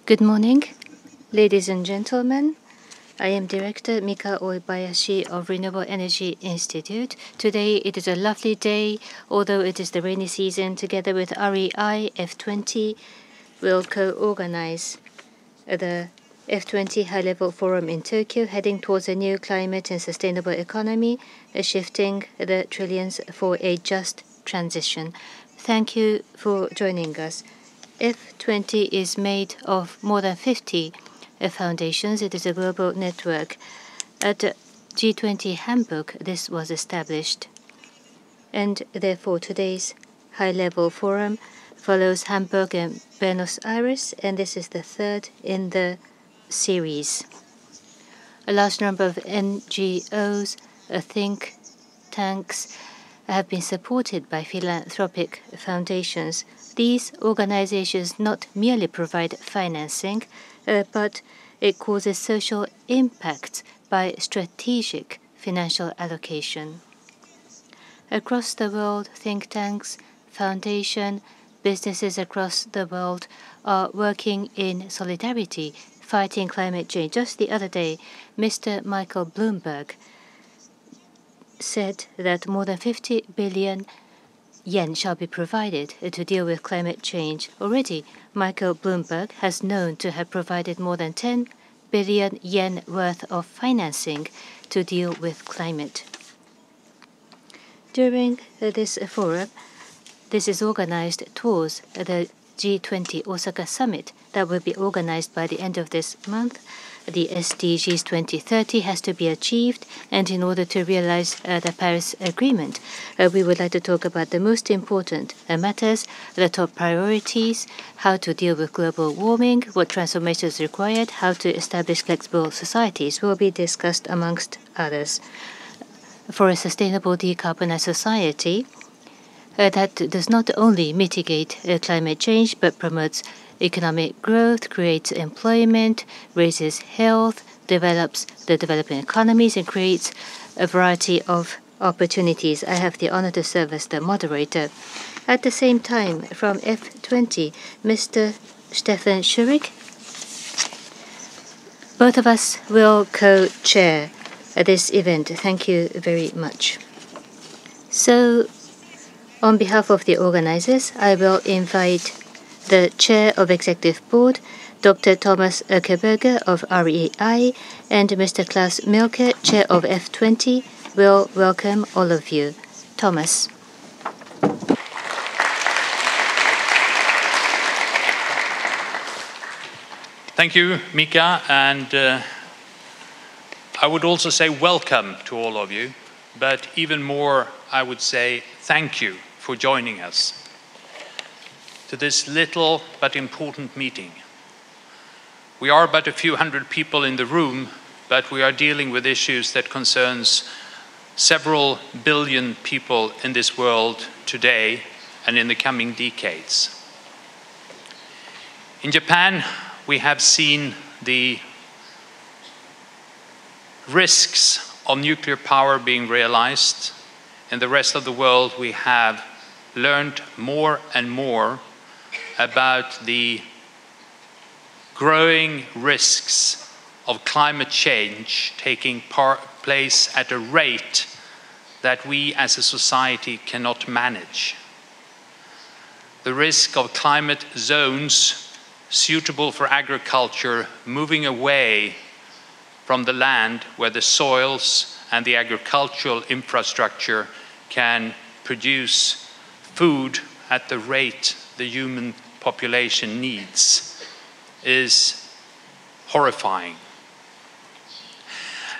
Good morning, ladies and gentlemen. I am Director Mika Oibayashi of Renewable Energy Institute. Today it is a lovely day, although it is the rainy season. Together with REI F20, we'll co-organize the F20 High-Level Forum in Tokyo, heading towards a new climate and sustainable economy, shifting the trillions for a just transition. Thank you for joining us. F20 is made of more than 50 foundations. It is a global network. At G20 Hamburg, this was established. And therefore, today's high-level forum follows Hamburg and Buenos Aires, and this is the third in the series. A large number of NGOs, think tanks, have been supported by philanthropic foundations. These organizations not merely provide financing, but it causes social impact by strategic financial allocation. Across the world, think tanks, foundations, businesses across the world are working in solidarity, fighting climate change. Just the other day, Mr. Michael Bloomberg said that more than 50 billion yen shall be provided to deal with climate change. Already, Michael Bloomberg has known to have provided more than 10 billion yen worth of financing to deal with climate. During this forum, this is organized towards the G20 Osaka Summit that will be organized by the end of this month. The SDGs 2030 has to be achieved, and in order to realize the Paris Agreement, we would like to talk about the most important matters, the top priorities, how to deal with global warming, what transformation is required, how to establish flexible societies will be discussed amongst others. For a sustainable decarbonized society, that does not only mitigate climate change but promotes economic growth, creates employment, raises health, develops the developing economies, and creates a variety of opportunities. I have the honor to serve as the moderator. At the same time, from F20, Mr. Stefan Schurig, both of us will co-chair this event. Thank you very much. So, on behalf of the organizers, I will invite the Chair of Executive Board, Dr. Thomas Öckerberger of REI, and Mr. Klaus Mielke, Chair of F20, will welcome all of you. Thomas. Thank you, Mika, and I would also say welcome to all of you, but even more, I would say thank you for joining us to this little but important meeting. We are but a few hundred people in the room, but we are dealing with issues that concerns several billion people in this world today and in the coming decades. In Japan, we have seen the risks of nuclear power being realized. In the rest of the world, we have learned more and more about the growing risks of climate change taking place at a rate that we as a society cannot manage. The risk of climate zones suitable for agriculture moving away from the land where the soils and the agricultural infrastructure can produce food at the rate the human population needs is horrifying.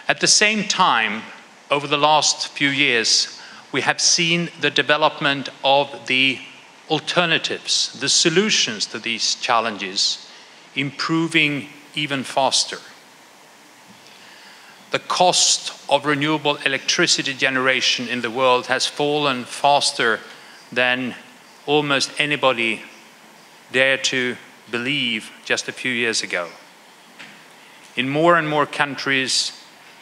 At the same time, over the last few years, we have seen the development of the alternatives, the solutions to these challenges, improving even faster. The cost of renewable electricity generation in the world has fallen faster than almost anybody dared to believe just a few years ago. In more and more countries,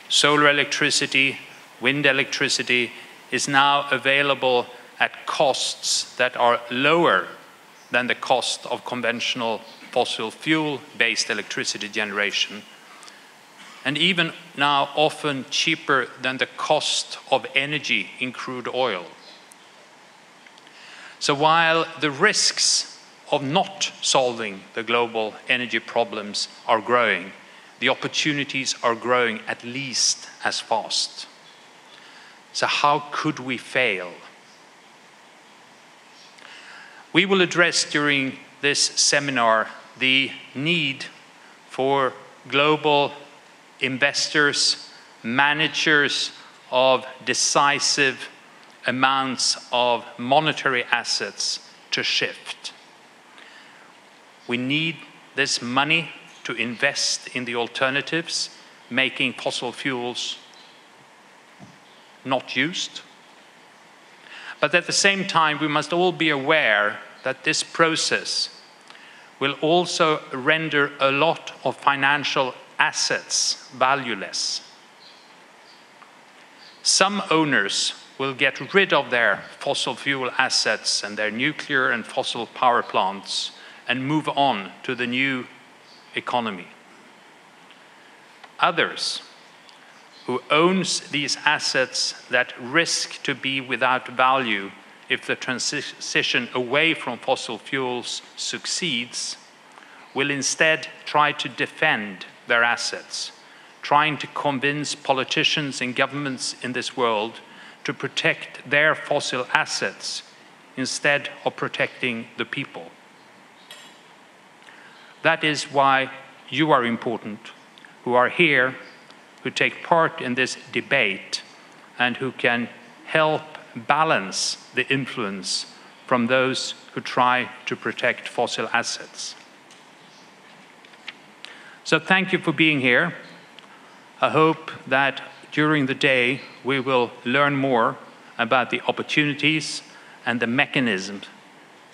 solar electricity, wind electricity is now available at costs that are lower than the cost of conventional fossil fuel-based electricity generation, and even now often cheaper than the cost of energy in crude oil. So while the risks of not solving the global energy problems are growing, the opportunities are growing at least as fast. So how could we fail? We will address during this seminar the need for global investors, managers of decisive amounts of monetary assets to shift. We need this money to invest in the alternatives, making fossil fuels not used. But at the same time, we must all be aware that this process will also render a lot of financial assets valueless. Some owners will get rid of their fossil fuel assets and their nuclear and fossil power plants and move on to the new economy. Others who owns these assets that risk to be without value if the transition away from fossil fuels succeeds, will instead try to defend their assets, trying to convince politicians and governments in this world to protect their fossil assets instead of protecting the people. That is why you are important, who are here, who take part in this debate, and who can help balance the influence from those who try to protect fossil assets. So thank you for being here. I hope that during the day we will learn more about the opportunities and the mechanisms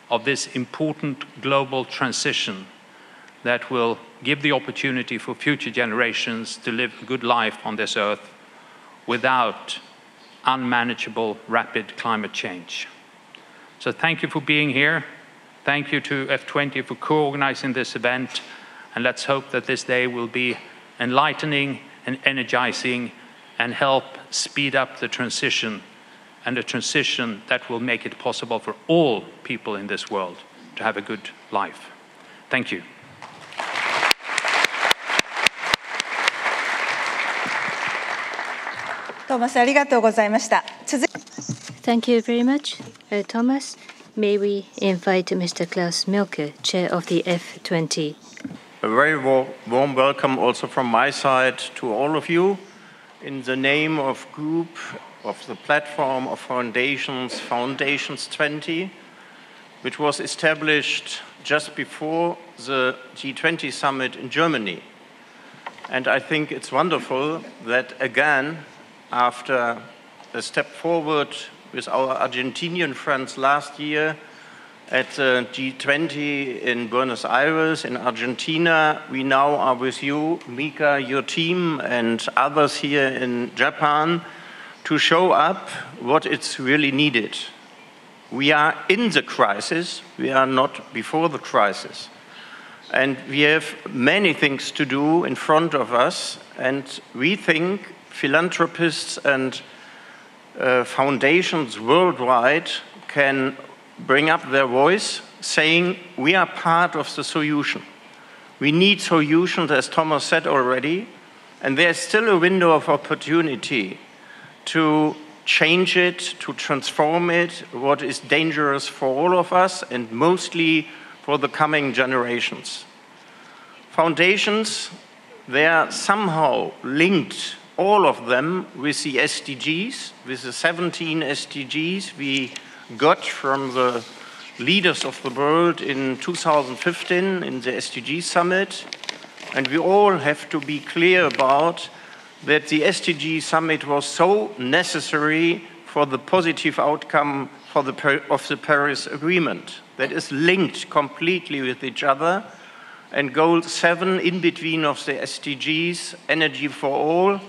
of this important global transition that will give the opportunity for future generations to live a good life on this earth without unmanageable rapid climate change. So thank you for being here. Thank you to F20 for co-organizing this event, and let's hope that this day will be enlightening and energizing and help speed up the transition, and a transition that will make it possible for all people in this world to have a good life. Thank you. Thank you very much, Thomas. May we invite Mr. Klaus Mielke, Chair of the F20. A very warm welcome also from my side to all of you. In the name of group of the platform of foundations, Foundations 20, which was established just before the G20 summit in Germany. And I think it's wonderful that again, after a step forward with our Argentinian friends last year at the G20 in Buenos Aires in Argentina, we now are with you, Mika, your team, and others here in Japan to show up what it's really needed. We are in the crisis, we are not before the crisis. And we have many things to do in front of us, and we think philanthropists and foundations worldwide can bring up their voice saying we are part of the solution. We need solutions, as Thomas said already, and there's still a window of opportunity to change it, to transform it, what is dangerous for all of us and mostly for the coming generations. Foundations, they are somehow linked, all of them, with the SDGs, with the 17 SDGs we got from the leaders of the world in 2015 in the SDG summit. And we all have to be clear about that the SDG summit was so necessary for the positive outcome of the Paris Agreement. That is linked completely with each other. And goal 7 in between of the SDGs, energy for all,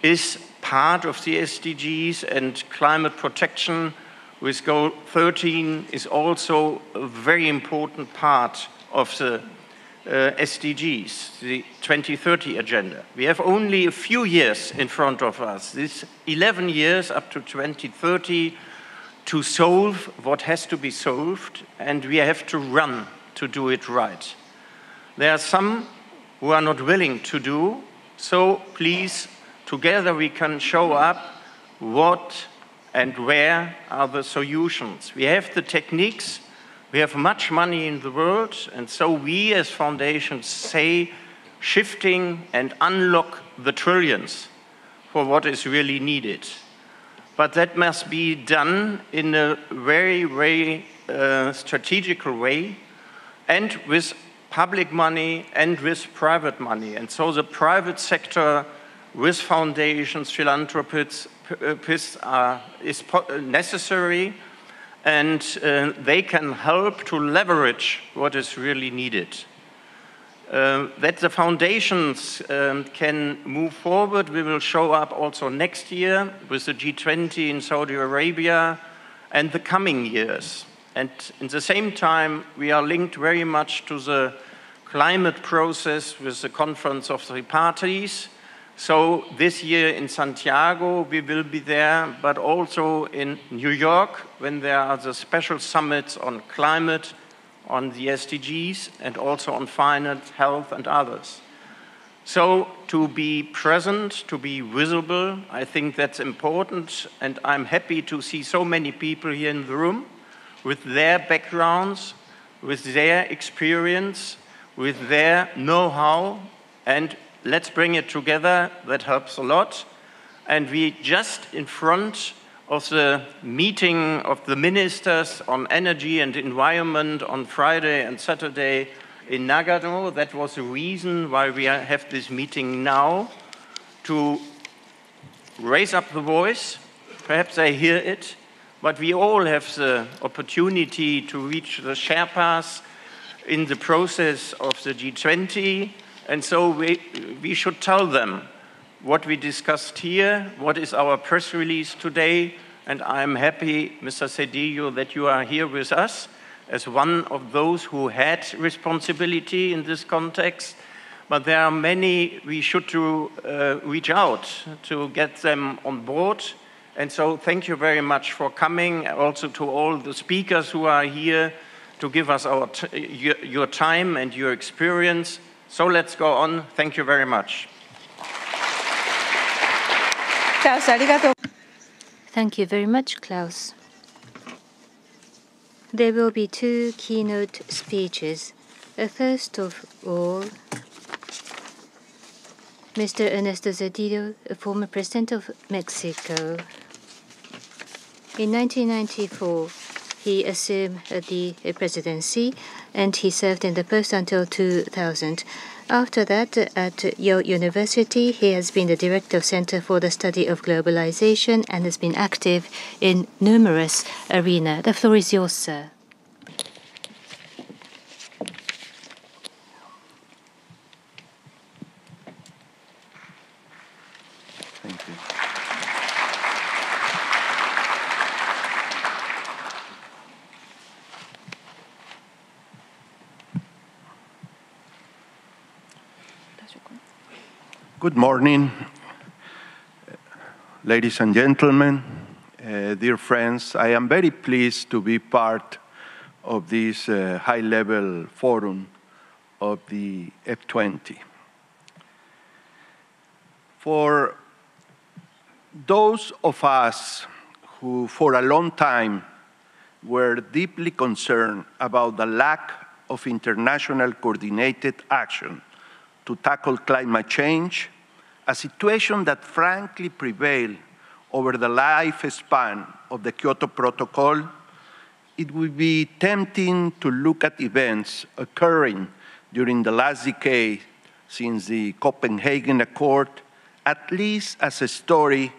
is part of the SDGs, and climate protection with goal 13 is also a very important part of the SDGs, the 2030 agenda. We have only a few years in front of us, this 11 years up to 2030, to solve what has to be solved, and we have to run to do it right. There are some who are not willing to do, so please, together we can show up what and where are the solutions. We have the techniques, we have much money in the world, and so we as foundations say shifting and unlock the trillions for what is really needed. But that must be done in a very, very strategical way, and with public money and with private money. And so the private sector with foundations, philanthropists is necessary, and they can help to leverage what is really needed. That the foundations can move forward, we will show up also next year with the G20 in Saudi Arabia and the coming years. And at the same time, we are linked very much to the climate process with the Conference of the Parties. So this year in Santiago, we will be there, but also in New York, when there are the special summits on climate, on the SDGs, and also on finance, health, and others. So to be present, to be visible, I think that's important, and I'm happy to see so many people here in the room with their backgrounds, with their experience, with their know-how, and let's bring it together. That helps a lot. And we just in front of the meeting of the ministers on energy and environment on Friday and Saturday in Nagano. That was the reason why we have this meeting now, to raise up the voice. Perhaps they hear it, but we all have the opportunity to reach the Sherpas in the process of the G20. And so we should tell them what we discussed here, what is our press release today, and I'm happy, Mr. Cedillo, that you are here with us as one of those who had responsibility in this context. But there are many we should reach out to get them on board. And so thank you very much for coming, also to all the speakers who are here to give us your time and your experience. So let's go on. Thank you very much. Thank you very much, Klaus. There will be two keynote speeches. First of all, Mr. Ernesto Zedillo, former president of Mexico. In 1994, he assumed the presidency, and he served in the post until 2000. After that, at Yale University, he has been the director of Center for the Study of Globalization and has been active in numerous arenas. The floor is yours, sir. Thank you. Good morning, ladies and gentlemen, dear friends. I am very pleased to be part of this high-level forum of the F20. For those of us who for a long time were deeply concerned about the lack of international coordinated action to tackle climate change, a situation that frankly prevailed over the lifespan of the Kyoto Protocol, it would be tempting to look at events occurring during the last decade since the Copenhagen Accord, at least as a story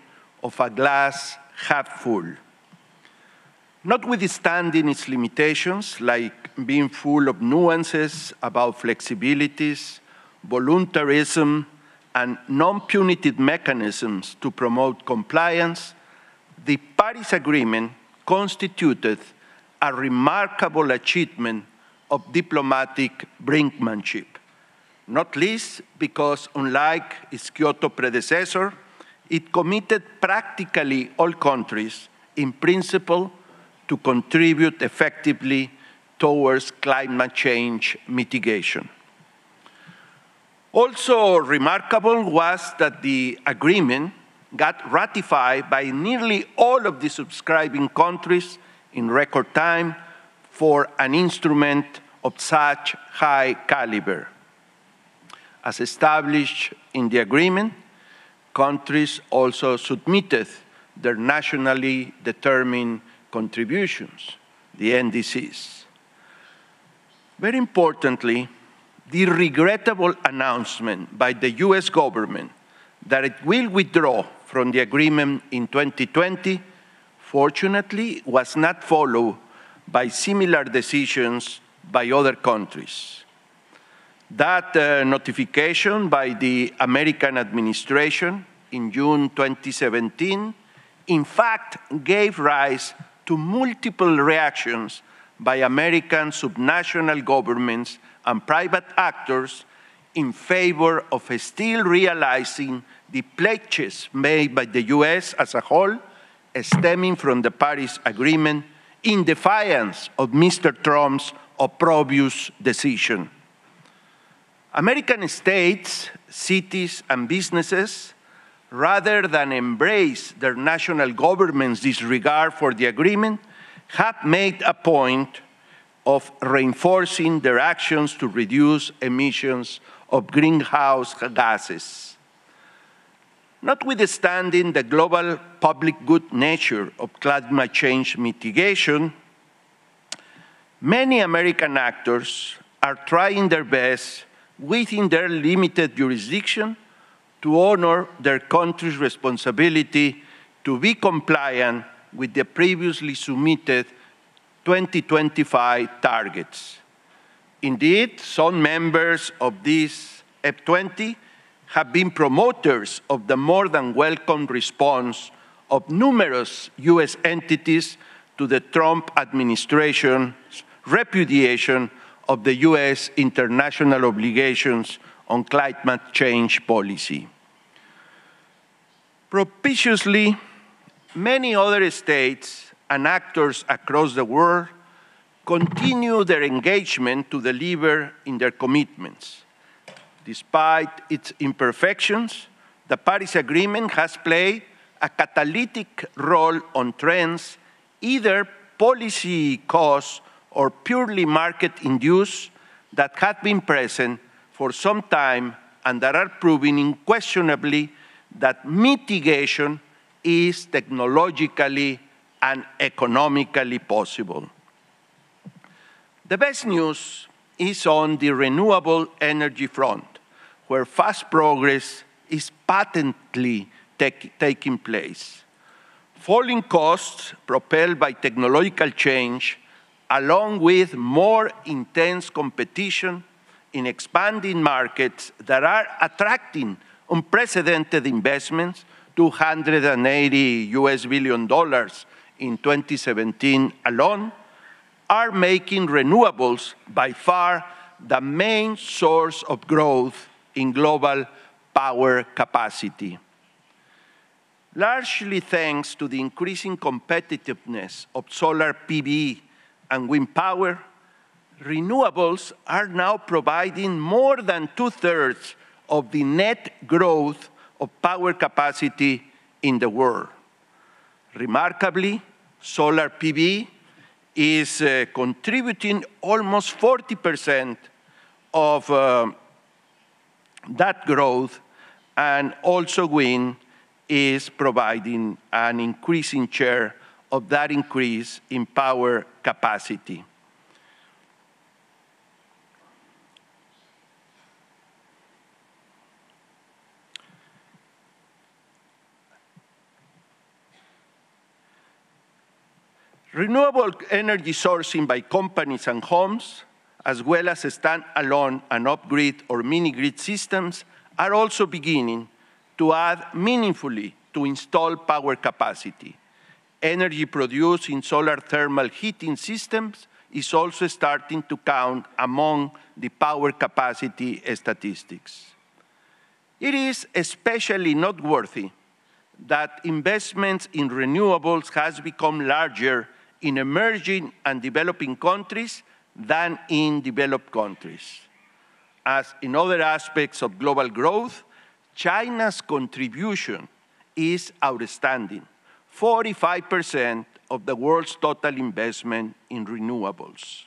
of a glass half full. Notwithstanding its limitations, like being full of nuances about flexibilities, voluntarism, and non-punitive mechanisms to promote compliance, the Paris Agreement constituted a remarkable achievement of diplomatic brinkmanship, not least because, unlike its Kyoto predecessor, it committed practically all countries, in principle, to contribute effectively towards climate change mitigation. Also remarkable was that the agreement got ratified by nearly all of the subscribing countries in record time for an instrument of such high caliber. As established in the agreement, countries also submitted their nationally determined contributions, the NDCs. Very importantly, the regrettable announcement by the US government that it will withdraw from the agreement in 2020, fortunately, was not followed by similar decisions by other countries. That notification by the American administration in June 2017, in fact, gave rise to multiple reactions by American subnational governments and private actors in favor of still realizing the pledges made by the US as a whole, stemming from the Paris Agreement, in defiance of Mr. Trump's opprobrious decision. American states, cities, and businesses, rather than embrace their national government's disregard for the agreement, have made a point of reinforcing their actions to reduce emissions of greenhouse gases. Notwithstanding the global public good nature of climate change mitigation, many American actors are trying their best within their limited jurisdiction to honor their country's responsibility to be compliant with the previously submitted 2025 targets. Indeed, some members of this F20 have been promoters of the more than welcome response of numerous US entities to the Trump administration's repudiation of the US international obligations on climate change policy. Propitiously, many other states and actors across the world continue their engagement to deliver in their commitments. Despite its imperfections, the Paris Agreement has played a catalytic role on trends, either policy-caused or purely market-induced, that have been present for some time and that are proving unquestionably that mitigation is technologically and economically possible. The best news is on the renewable energy front, where fast progress is patently taking place. Falling costs propelled by technological change, along with more intense competition in expanding markets that are attracting unprecedented investments, $280 billion in 2017 alone, are making renewables by far the main source of growth in global power capacity. Largely thanks to the increasing competitiveness of solar PV and wind power, renewables are now providing more than 2/3 of the net growth of power capacity in the world. Remarkably, solar PV is contributing almost 40% of that growth, and also wind is providing an increasing share of that increase in power capacity. Renewable energy sourcing by companies and homes, as well as stand-alone and off-grid or mini-grid systems, are also beginning to add meaningfully to installed power capacity. Energy produced in solar thermal heating systems is also starting to count among the power capacity statistics. It is especially noteworthy that investments in renewables has become larger in emerging and developing countries than in developed countries. As in other aspects of global growth, China's contribution is outstanding, 45% of the world's total investment in renewables.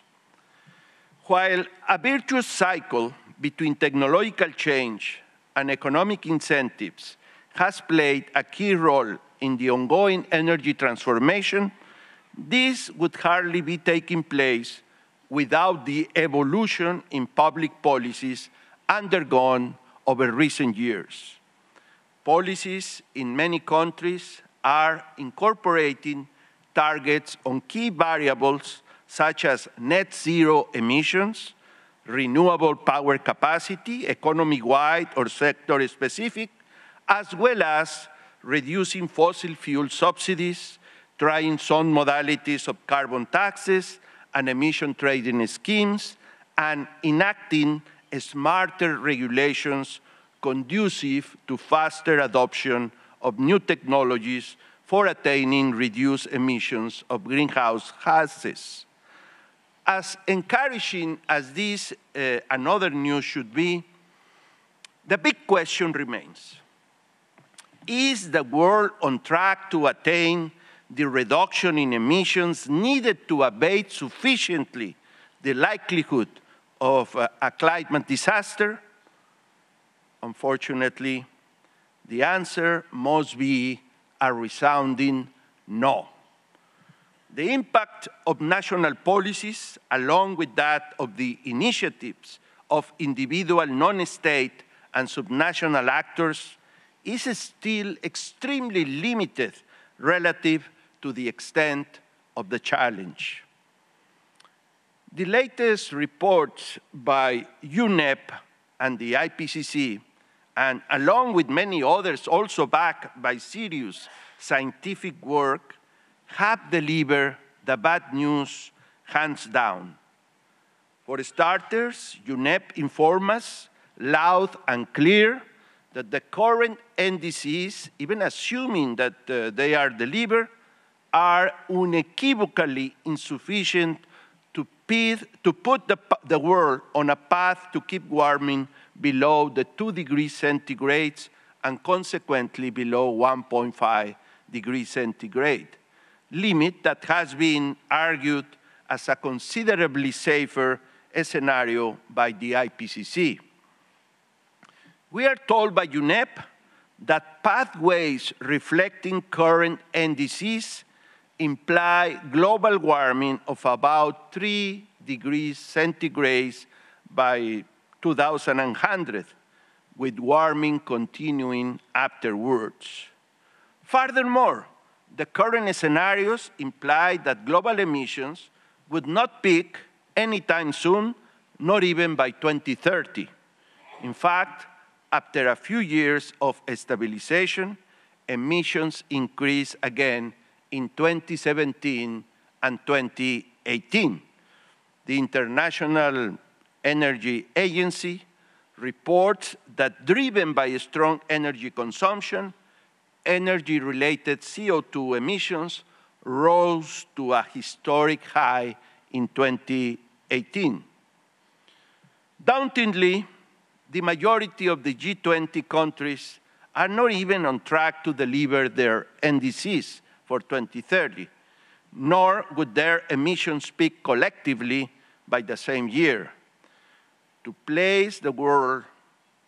While a virtuous cycle between technological change and economic incentives has played a key role in the ongoing energy transformation, this would hardly be taking place without the evolution in public policies undergone over recent years. Policies in many countries are incorporating targets on key variables such as net zero emissions, renewable power capacity, economy-wide or sector-specific, as well as reducing fossil fuel subsidies, trying some modalities of carbon taxes and emission trading schemes, and enacting smarter regulations conducive to faster adoption of new technologies for attaining reduced emissions of greenhouse gases. As encouraging as this and other news should be, the big question remains. Is the world on track to attain the reduction in emissions needed to abate sufficiently the likelihood of a climate disaster? Unfortunately, the answer must be a resounding no. The impact of national policies, along with that of the initiatives of individual non-state and subnational actors, is still extremely limited relative to the extent of the challenge. The latest reports by UNEP and the IPCC, and along with many others also backed by serious scientific work, have delivered the bad news hands down. For starters, UNEP informs us loud and clear that the current NDCs, even assuming that they are delivered, are unequivocally insufficient to put the world on a path to keep warming below the 2 degrees centigrade and consequently below 1.5 degrees centigrade, limit that has been argued as a considerably safer scenario by the IPCC. We are told by UNEP that pathways reflecting current NDCs imply global warming of about 3 degrees centigrade by 2100, with warming continuing afterwards. Furthermore, the current scenarios imply that global emissions would not peak anytime soon, not even by 2030. In fact, after a few years of stabilization, emissions increase again in 2017 and 2018. The International Energy Agency reports that driven by strong energy consumption, energy-related CO2 emissions rose to a historic high in 2018. Dauntingly, the majority of the G20 countries are not even on track to deliver their NDCs for 2030, nor would their emissions peak collectively by the same year. To place the world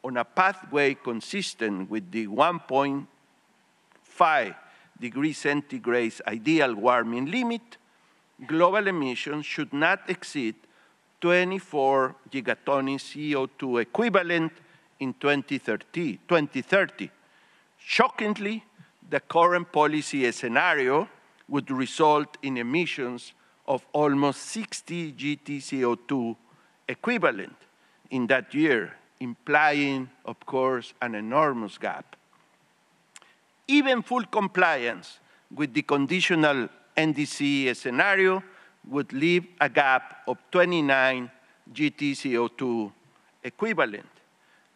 on a pathway consistent with the 1.5 degrees centigrade ideal warming limit, global emissions should not exceed 24 gigatons CO2 equivalent in 2030. Shockingly, the current policy scenario would result in emissions of almost 60 GT CO2 equivalent in that year, implying, of course, an enormous gap. Even full compliance with the conditional NDC scenario would leave a gap of 29 GTCO2 equivalent.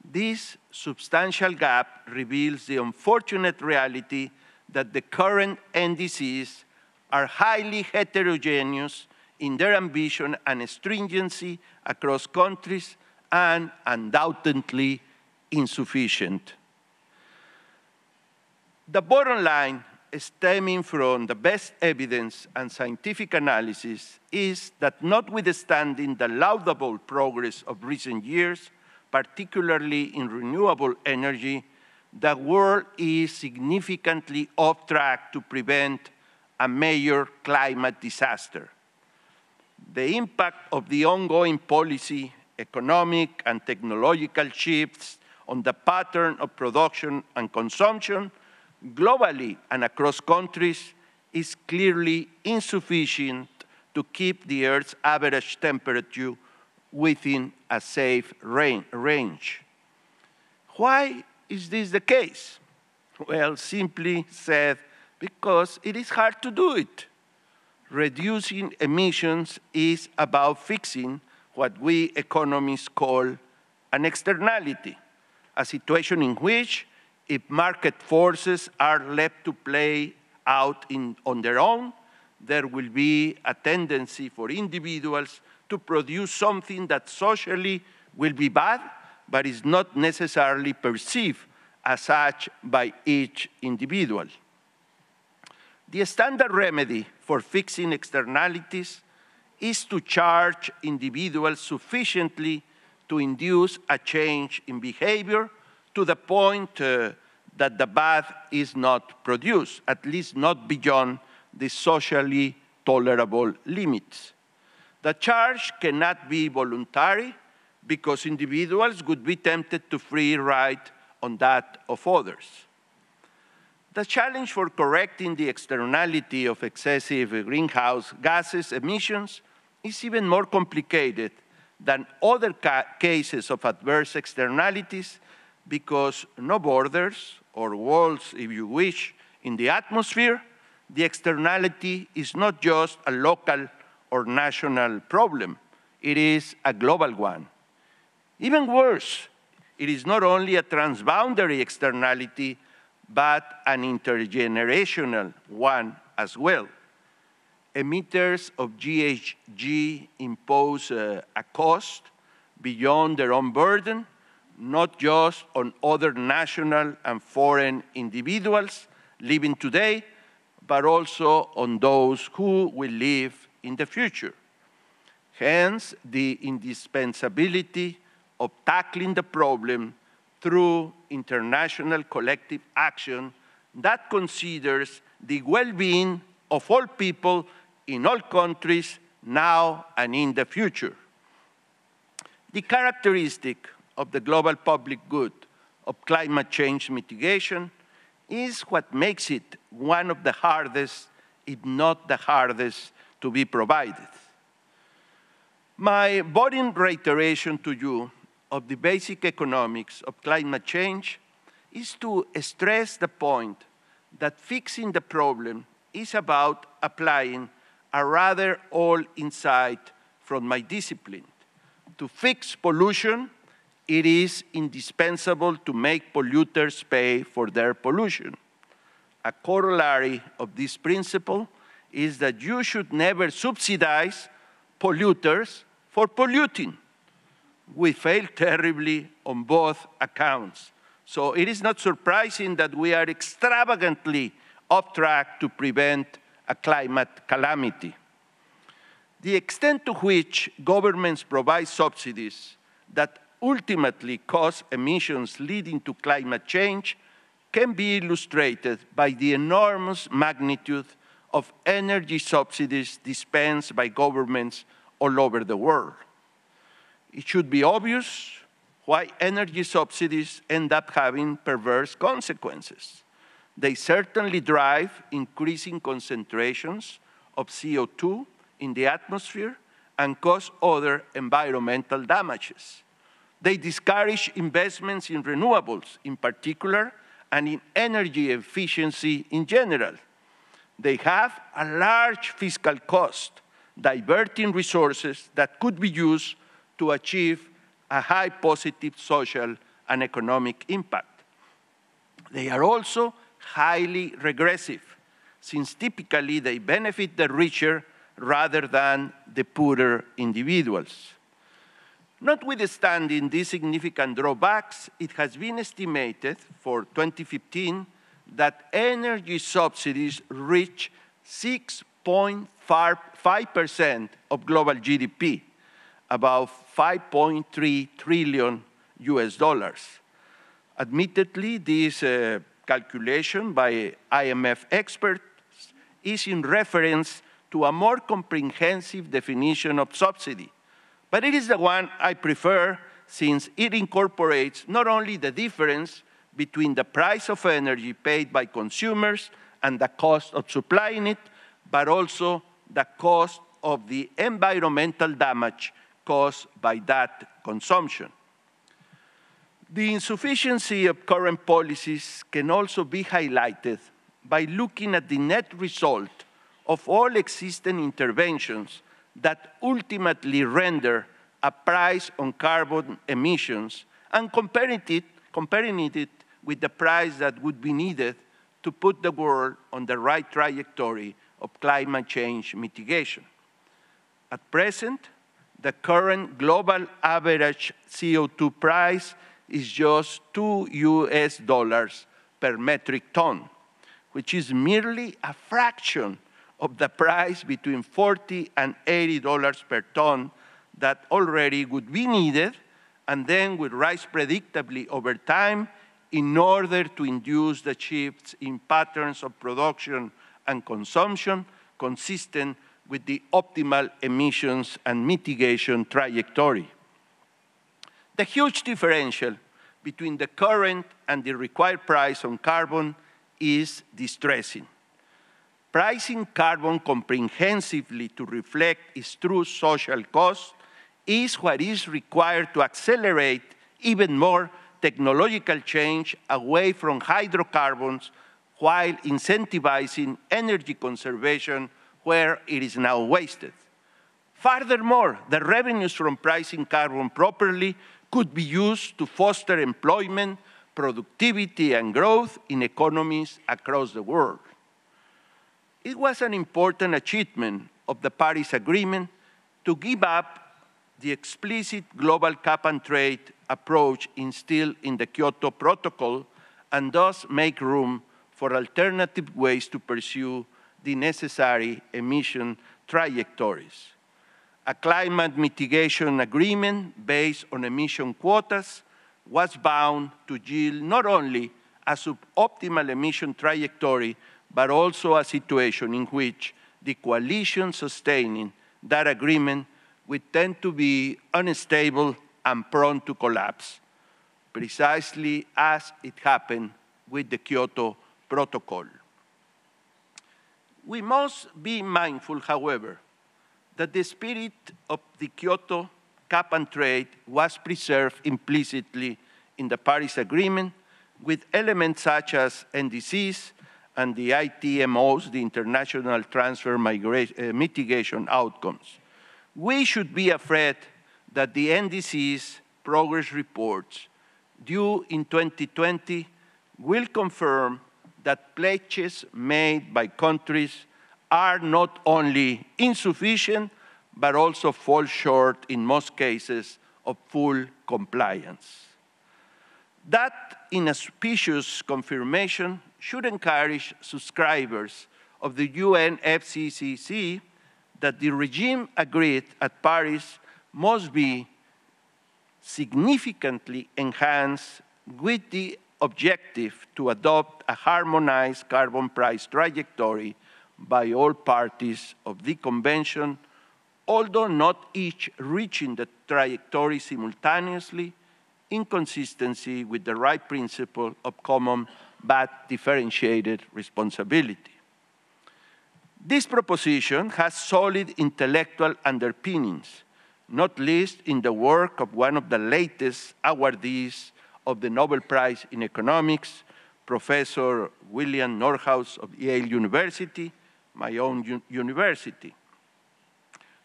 This substantial gap reveals the unfortunate reality that the current NDCs are highly heterogeneous in their ambition and stringency across countries and undoubtedly insufficient. The bottom line, stemming from the best evidence and scientific analysis, is that notwithstanding the laudable progress of recent years, particularly in renewable energy, the world is significantly off track to prevent a major climate disaster. The impact of the ongoing policy, economic, and technological shifts on the pattern of production and consumption globally and across countries is clearly insufficient to keep the Earth's average temperature within a safe range. Why is this the case? Well, simply said, because it is hard to do it. Reducing emissions is about fixing what we economists call an externality, a situation in which, if market forces are left to play out on their own, there will be a tendency for individuals to produce something that socially will be bad, but is not necessarily perceived as such by each individual. The standard remedy for fixing externalities is to charge individuals sufficiently to induce a change in behavior to the point that the bad is not produced, at least not beyond the socially tolerable limits. The charge cannot be voluntary because individuals would be tempted to free ride on that of others. The challenge for correcting the externality of excessive greenhouse gases emissions is even more complicated than other cases of adverse externalities because no borders or walls, if you wish, in the atmosphere. The externality is not just a local or national problem. It is a global one. Even worse, it is not only a transboundary externality, but an intergenerational one as well. Emitters of GHG impose a cost beyond their own burden, not just on other national and foreign individuals living today, but also on those who will live in the future. Hence, the indispensability of tackling the problem through international collective action that considers the well-being of all people in all countries now and in the future. The characteristic of the global public good of climate change mitigation is what makes it one of the hardest, if not the hardest, to be provided. My boring reiteration to you of the basic economics of climate change is to stress the point that fixing the problem is about applying a rather old insight from my discipline. To fix pollution, it is indispensable to make polluters pay for their pollution. A corollary of this principle is that you should never subsidize polluters for polluting. We fail terribly on both accounts. So it is not surprising that we are extravagantly off track to prevent a climate calamity. The extent to which governments provide subsidies that ultimately cause emissions leading to climate change can be illustrated by the enormous magnitude of energy subsidies dispensed by governments all over the world. It should be obvious why energy subsidies end up having perverse consequences. They certainly drive increasing concentrations of CO2 in the atmosphere and cause other environmental damages. They discourage investments in renewables in particular and in energy efficiency in general. They have a large fiscal cost diverting resources that could be used to achieve a high positive social and economic impact. They are also highly regressive, since typically they benefit the richer rather than the poorer individuals. Notwithstanding these significant drawbacks, it has been estimated for 2015 that energy subsidies reach 6.5% of global GDP, about 5.3 trillion US dollars. Admittedly, this calculation by IMF experts is in reference to a more comprehensive definition of subsidy, but it is the one I prefer since it incorporates not only the difference between the price of energy paid by consumers and the cost of supplying it, but also the cost of the environmental damage caused by that consumption. The insufficiency of current policies can also be highlighted by looking at the net result of all existing interventions that ultimately render a price on carbon emissions and comparing it with the price that would be needed to put the world on the right trajectory of climate change mitigation. At present, the current global average CO2 price is just $2 US per metric ton, which is merely a fraction of the price between $40 and $80 per ton that already would be needed and then would rise predictably over time in order to induce the shifts in patterns of production and consumption consistent with the optimal emissions and mitigation trajectory. The huge differential between the current and the required price on carbon is distressing. Pricing carbon comprehensively to reflect its true social cost is what is required to accelerate even more technological change away from hydrocarbons while incentivizing energy conservation where it is now wasted. Furthermore, the revenues from pricing carbon properly could be used to foster employment, productivity, and growth in economies across the world. It was an important achievement of the Paris Agreement to give up the explicit global cap-and-trade approach instilled in the Kyoto Protocol and thus make room for alternative ways to pursue the necessary emission trajectories. A climate mitigation agreement based on emission quotas was bound to yield not only a suboptimal emission trajectory, but also a situation in which the coalition sustaining that agreement would tend to be unstable and prone to collapse, precisely as it happened with the Kyoto Protocol. We must be mindful, however, that the spirit of the Kyoto cap-and-trade was preserved implicitly in the Paris Agreement with elements such as NDCs and the ITMOs, the International Transfer Mitigation Outcomes. We should be afraid that the NDC's progress reports due in 2020 will confirm that pledges made by countries are not only insufficient, but also fall short in most cases of full compliance. That inauspicious confirmation should encourage subscribers of the UNFCCC that the regime agreed at Paris must be significantly enhanced with the objective to adopt a harmonized carbon price trajectory by all parties of the Convention, although not each reaching the trajectory simultaneously, in consistency with the right principle of common but differentiated responsibility. This proposition has solid intellectual underpinnings, not least in the work of one of the latest awardees of the Nobel Prize in Economics, Professor William Nordhaus of Yale University, my own university.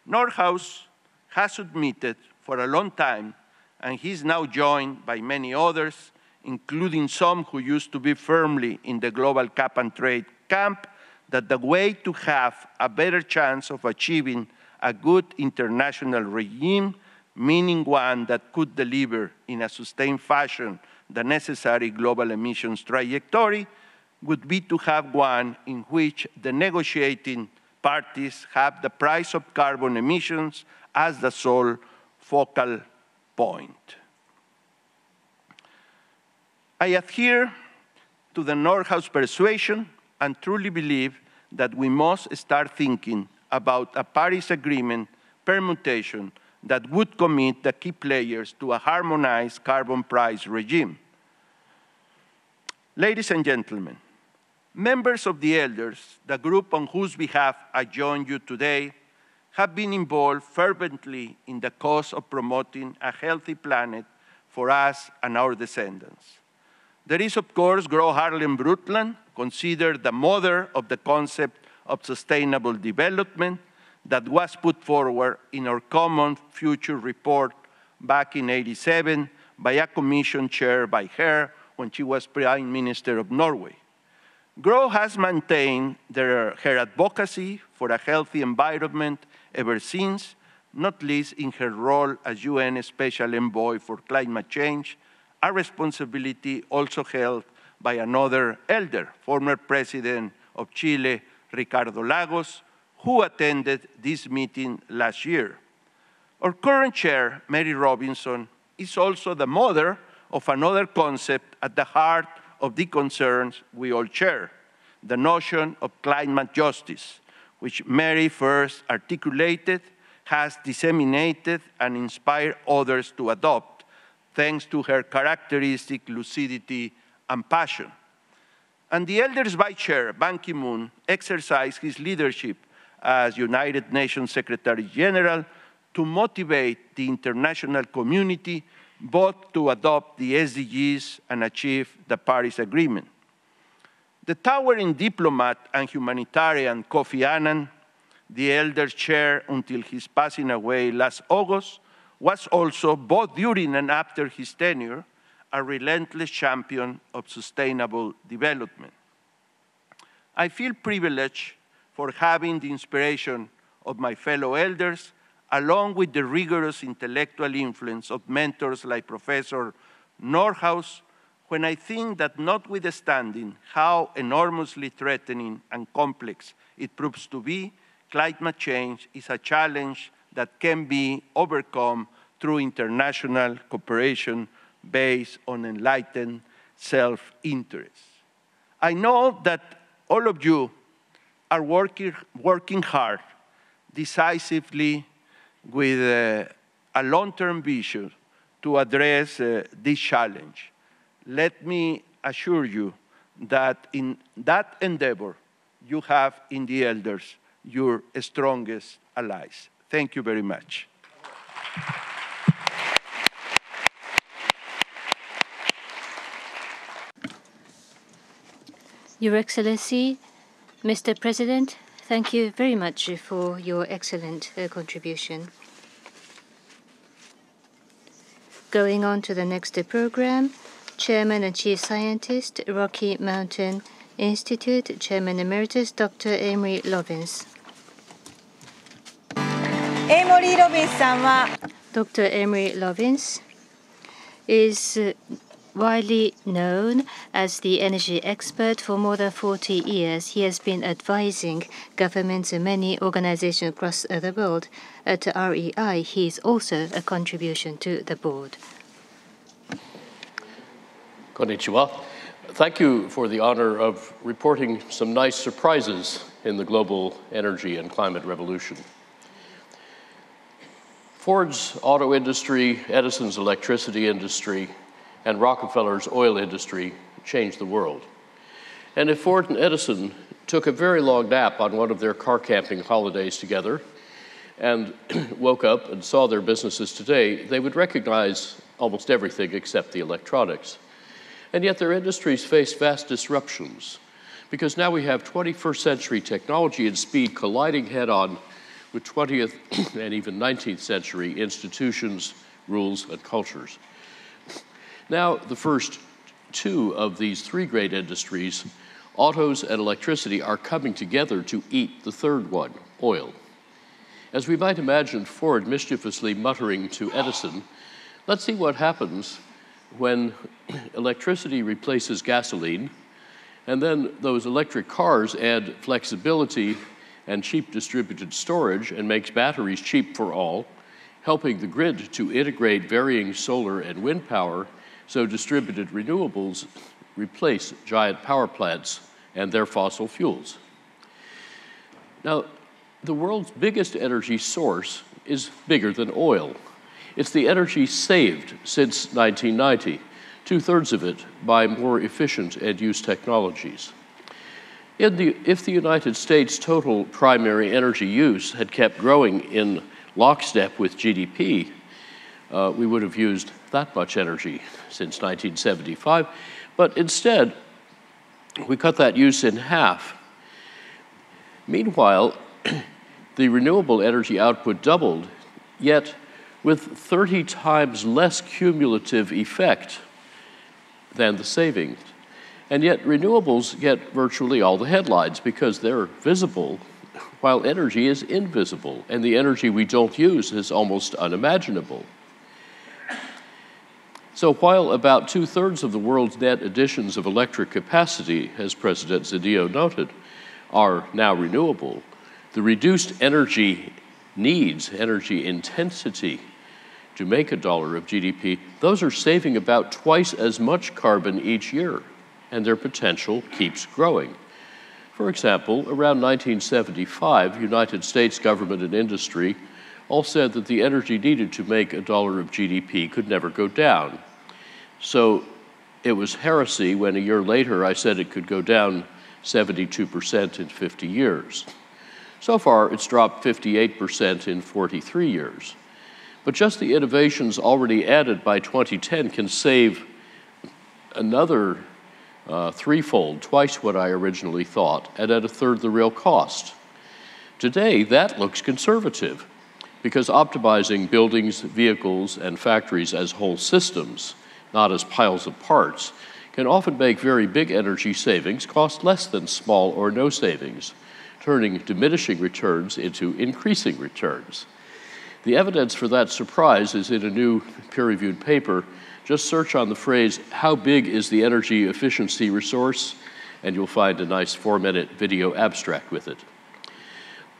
Nordhaus has admitted for a long time, and he's now joined by many others, including some who used to be firmly in the global cap and trade camp, that the way to have a better chance of achieving a good international regime, meaning one that could deliver in a sustained fashion the necessary global emissions trajectory, would be to have one in which the negotiating parties have the price of carbon emissions as the sole focal point. I adhere to the Nordhaus persuasion and truly believe that we must start thinking about a Paris Agreement permutation that would commit the key players to a harmonized carbon price regime. Ladies and gentlemen, members of the Elders, the group on whose behalf I join you today, have been involved fervently in the cause of promoting a healthy planet for us and our descendants. There is, of course, Gro Harlem Brundtland, considered the mother of the concept of sustainable development that was put forward in our common future report back in '87 by a commission chaired by her when she was Prime Minister of Norway. Gro has maintained her advocacy for a healthy environment ever since, not least in her role as UN Special Envoy for Climate Change, a responsibility also held by another elder, former President of Chile, Ricardo Lagos, who attended this meeting last year. Our current chair, Mary Robinson, is also the mother of another concept at the heart of the concerns we all share, the notion of climate justice, which Mary first articulated, has disseminated, and inspired others to adopt, thanks to her characteristic lucidity and passion. And the Elders Vice Chair, Ban Ki-moon, exercised his leadership as United Nations Secretary General to motivate the international community both to adopt the SDGs and achieve the Paris Agreement. The towering diplomat and humanitarian Kofi Annan, the Elders Chair until his passing away last August, was also, both during and after his tenure, a relentless champion of sustainable development. I feel privileged for having the inspiration of my fellow elders, along with the rigorous intellectual influence of mentors like Professor Nordhaus, when I think that notwithstanding how enormously threatening and complex it proves to be, climate change is a challenge that can be overcome through international cooperation based on enlightened self-interest. I know that all of you are working hard, decisively, with a long-term vision to address this challenge. Let me assure you that in that endeavor, you have in the Elders your strongest allies. Thank you very much. Your Excellency, Mr. President, thank you very much for your excellent contribution. Going on to the next program, Chairman and Chief Scientist, Rocky Mountain Institute, Chairman Emeritus, Dr. Amory Lovins. Dr. Amory Lovins is widely known as the energy expert for more than 40 years. He has been advising governments and many organizations across the world. At REI, he is also a contribution to the board. Konnichiwa. Thank you for the honor of reporting some nice surprises in the global energy and climate revolution. Ford's auto industry, Edison's electricity industry, and Rockefeller's oil industry changed the world. And if Ford and Edison took a very long nap on one of their car camping holidays together and woke up and saw their businesses today, they would recognize almost everything except the electronics. And yet their industries face vast disruptions because now we have 21st century technology and speed colliding head-on with 20th and even 19th century institutions, rules, and cultures. Now, the first two of these three great industries, autos and electricity, are coming together to eat the third one, oil. As we might imagine Ford mischievously muttering to Edison, let's see what happens when electricity replaces gasoline, and then those electric cars add flexibility and cheap distributed storage and makes batteries cheap for all, helping the grid to integrate varying solar and wind power so distributed renewables replace giant power plants and their fossil fuels. Now, the world's biggest energy source is bigger than oil. It's the energy saved since 1990, 2/3 of it by more efficient end-use technologies. If the United States' total primary energy use had kept growing in lockstep with GDP, we would have used that much energy since 1975, but instead, we cut that use in half. Meanwhile, the renewable energy output doubled, yet with 30 times less cumulative effect than the savings. And yet renewables get virtually all the headlines because they're visible, while energy is invisible, and the energy we don't use is almost unimaginable. So while about 2/3 of the world's net additions of electric capacity, as President Zedillo noted, are now renewable, the reduced energy needs, energy intensity to make $1 of GDP, those are saving about twice as much carbon each year, and their potential keeps growing. For example, around 1975, United States government and industry all said that the energy needed to make $1 of GDP could never go down. So it was heresy when a year later I said it could go down 72% in 50 years. So far, it's dropped 58% in 43 years. But just the innovations already added by 2010 can save another threefold, twice what I originally thought, and at 1/3 the real cost. Today, that looks conservative, because optimizing buildings, vehicles, and factories as whole systems, not as piles of parts, can often make very big energy savings cost less than small or no savings, turning diminishing returns into increasing returns. The evidence for that surprise is in a new peer-reviewed paper. Just search on the phrase, "How big is the energy efficiency resource?" and you'll find a nice 4-minute video abstract with it.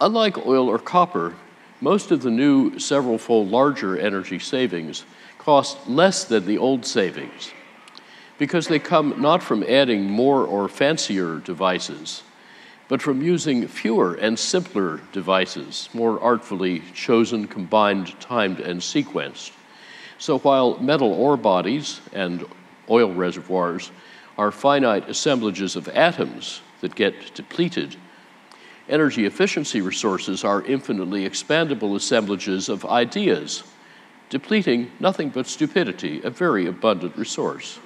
Unlike oil or copper, most of the new several-fold larger energy savings cost less than the old savings because they come not from adding more or fancier devices, but from using fewer and simpler devices, more artfully chosen, combined, timed, and sequenced. So while metal ore bodies and oil reservoirs are finite assemblages of atoms that get depleted, energy efficiency resources are infinitely expandable assemblages of ideas, depleting nothing but stupidity, a very abundant resource.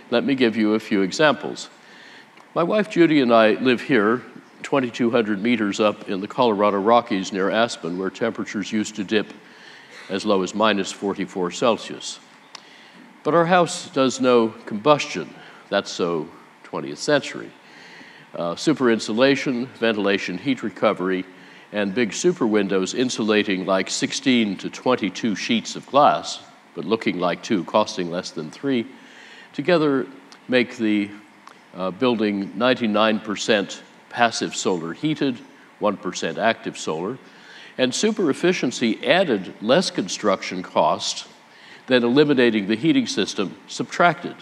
Let me give you a few examples. My wife Judy and I live here, 2,200 meters up in the Colorado Rockies near Aspen, where temperatures used to dip as low as -44 Celsius. But our house does no combustion. That's so 20th century. Super insulation, ventilation, heat recovery, and big super windows insulating like 16 to 22 sheets of glass, but looking like 2, costing less than 3, together make the building 99% passive solar heated, 1% active solar, and super efficiency added less construction cost than eliminating the heating system subtracted,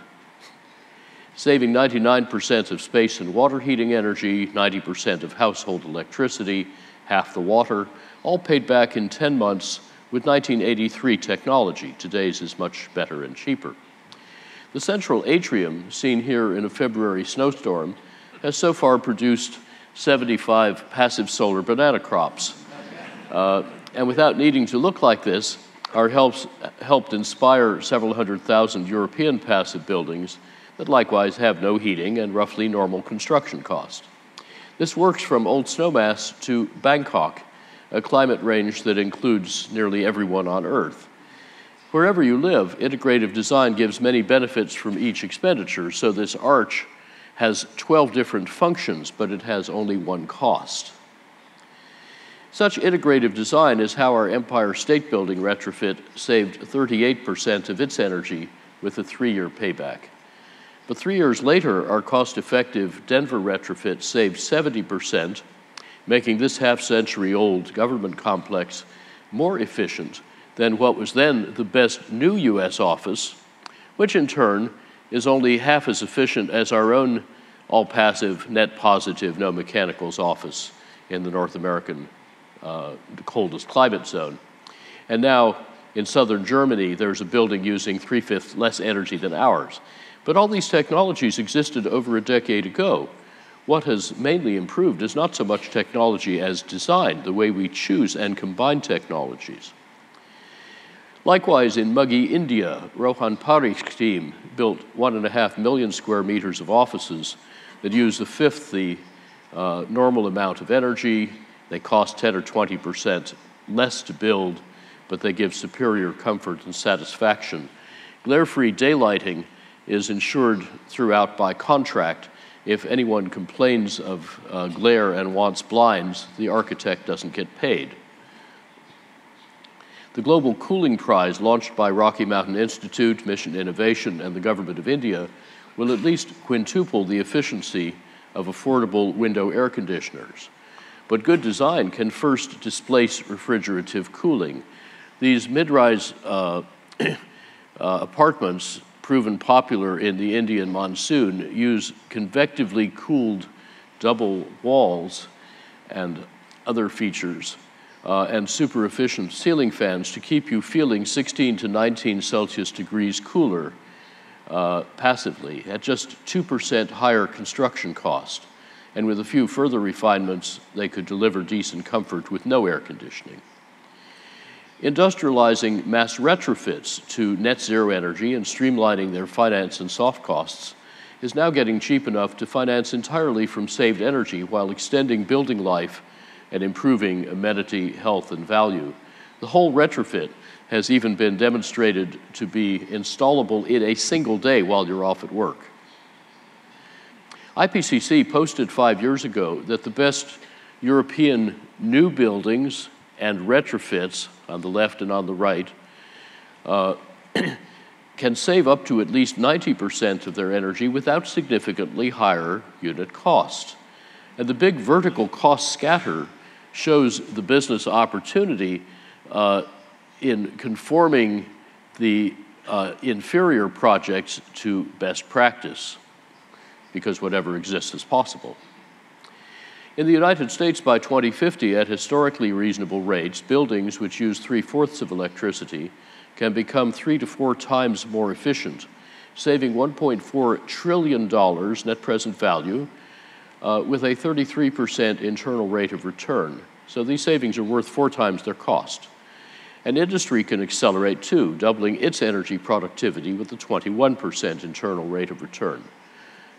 saving 99% of space and water heating energy, 90% of household electricity, half the water, all paid back in 10 months with 1983 technology. Today's is much better and cheaper. The central atrium, seen here in a February snowstorm, has so far produced 75 passive solar banana crops. And without needing to look like this, our helped inspire several 100,000 European passive buildings that likewise have no heating and roughly normal construction cost. This works from Old Snowmass to Bangkok, a climate range that includes nearly everyone on Earth. Wherever you live, integrative design gives many benefits from each expenditure, so this arch has 12 different functions, but it has only one cost. Such integrative design is how our Empire State Building retrofit saved 38% of its energy with a 3-year payback. But 3 years later, our cost-effective Denver retrofit saved 70%, making this half-century-old government complex more efficient than what was then the best new US office, which in turn is only half as efficient as our own all-passive, net-positive, no mechanicals office in the North American the coldest climate zone. And now in southern Germany, there's a building using 3/5 less energy than ours. But all these technologies existed over a decade ago. What has mainly improved is not so much technology as design, the way we choose and combine technologies. Likewise, in Muggy, India, Rohan Parikh's team built 1.5 million square meters of offices that use 1/5 the normal amount of energy. They cost 10 or 20% less to build, but they give superior comfort and satisfaction. Glare-free daylighting is ensured throughout by contract. If anyone complains of glare and wants blinds, the architect doesn't get paid. The Global Cooling Prize, launched by Rocky Mountain Institute, Mission Innovation, and the Government of India, will at least quintuple the efficiency of affordable window air conditioners. But good design can first displace refrigerative cooling. These mid-rise apartments, proven popular in the Indian monsoon, use convectively cooled double walls and other features, and super efficient ceiling fans to keep you feeling 16 to 19 Celsius degrees cooler passively at just 2% higher construction cost. And with a few further refinements, they could deliver decent comfort with no air conditioning. Industrializing mass retrofits to net zero energy and streamlining their finance and soft costs is now getting cheap enough to finance entirely from saved energy while extending building life and improving amenity, health, and value. The whole retrofit has even been demonstrated to be installable in a single day while you're off at work. IPCC posted 5 years ago that the best European new buildings and retrofits, on the left and on the right, can save up to at least 90% of their energy without significantly higher unit cost. And the big vertical cost scatter shows the business opportunity in conforming the inferior projects to best practice, because whatever exists is possible. In the United States, by 2050, at historically reasonable rates, buildings which use 3/4 of electricity can become 3 to 4 times more efficient, saving $1.4 trillion net present value with a 33% internal rate of return. So these savings are worth 4 times their cost. And industry can accelerate too, doubling its energy productivity with a 21% internal rate of return.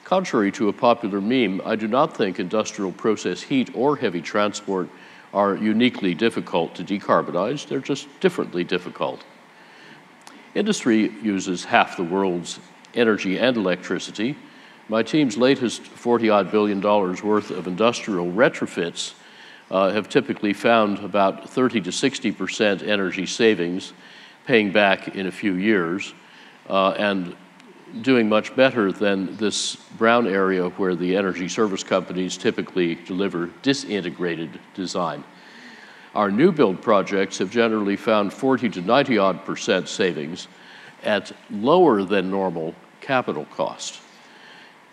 Contrary to a popular meme, I do not think industrial process heat or heavy transport are uniquely difficult to decarbonize. They're just differently difficult. Industry uses half the world's energy and electricity. My team's latest $40-odd billion worth of industrial retrofits have typically found about 30 to 60% energy savings, paying back in a few years, and doing much better than this brown area where the energy service companies typically deliver disintegrated design. Our new build projects have generally found 40 to 90-odd% savings at lower than normal capital cost.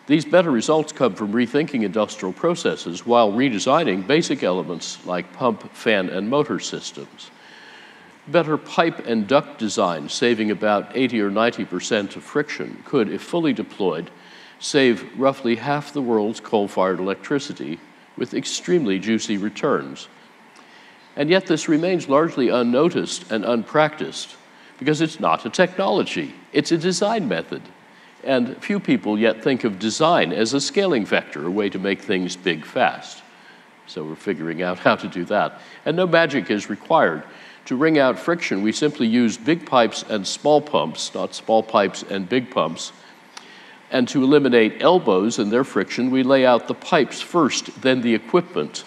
These better results come from rethinking industrial processes while redesigning basic elements like pump, fan, and motor systems. Better pipe and duct design, saving about 80 or 90% of friction, could, if fully deployed, save roughly half the world's coal-fired electricity with extremely juicy returns. And yet this remains largely unnoticed and unpracticed because it's not a technology, it's a design method. And few people yet think of design as a scaling vector, a way to make things big fast. So we're figuring out how to do that. And no magic is required. To wring out friction, we simply use big pipes and small pumps, not small pipes and big pumps. And to eliminate elbows and their friction, we lay out the pipes first, then the equipment,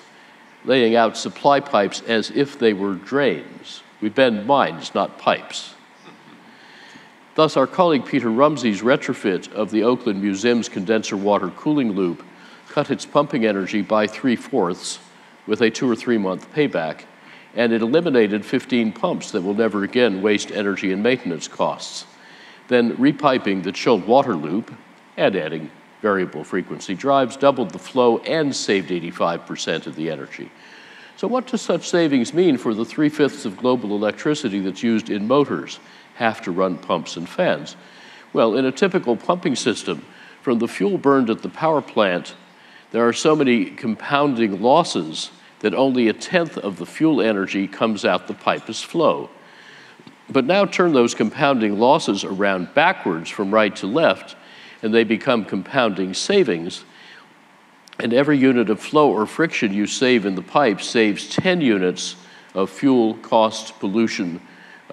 laying out supply pipes as if they were drains. We bend minds, not pipes. Thus, our colleague Peter Rumsey's retrofit of the Oakland Museum's condenser water cooling loop cut its pumping energy by 3/4 with a 2 or 3 month payback, and it eliminated 15 pumps that will never again waste energy and maintenance costs. Then repiping the chilled water loop and adding variable frequency drives doubled the flow and saved 85% of the energy. So what does such savings mean for the 3/5 of global electricity that's used in motors, have to run pumps and fans? Well, in a typical pumping system, from the fuel burned at the power plant, there are so many compounding losses that only 1/10 of the fuel energy comes out the pipe as flow. But now turn those compounding losses around backwards from right to left, and they become compounding savings. And every unit of flow or friction you save in the pipe saves 10 units of fuel, cost, pollution,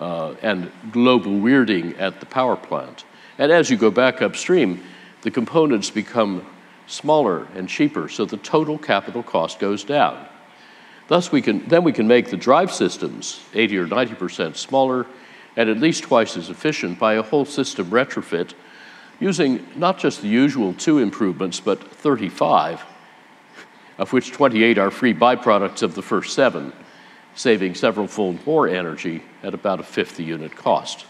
and global weirding at the power plant. And as you go back upstream, the components become smaller and cheaper, so the total capital cost goes down. Thus, we can make the drive systems 80 or 90% smaller and at least twice as efficient by a whole system retrofit, using not just the usual 2 improvements, but 35, of which 28 are free byproducts of the first 7, saving several-fold more energy at about 1/5 the unit cost.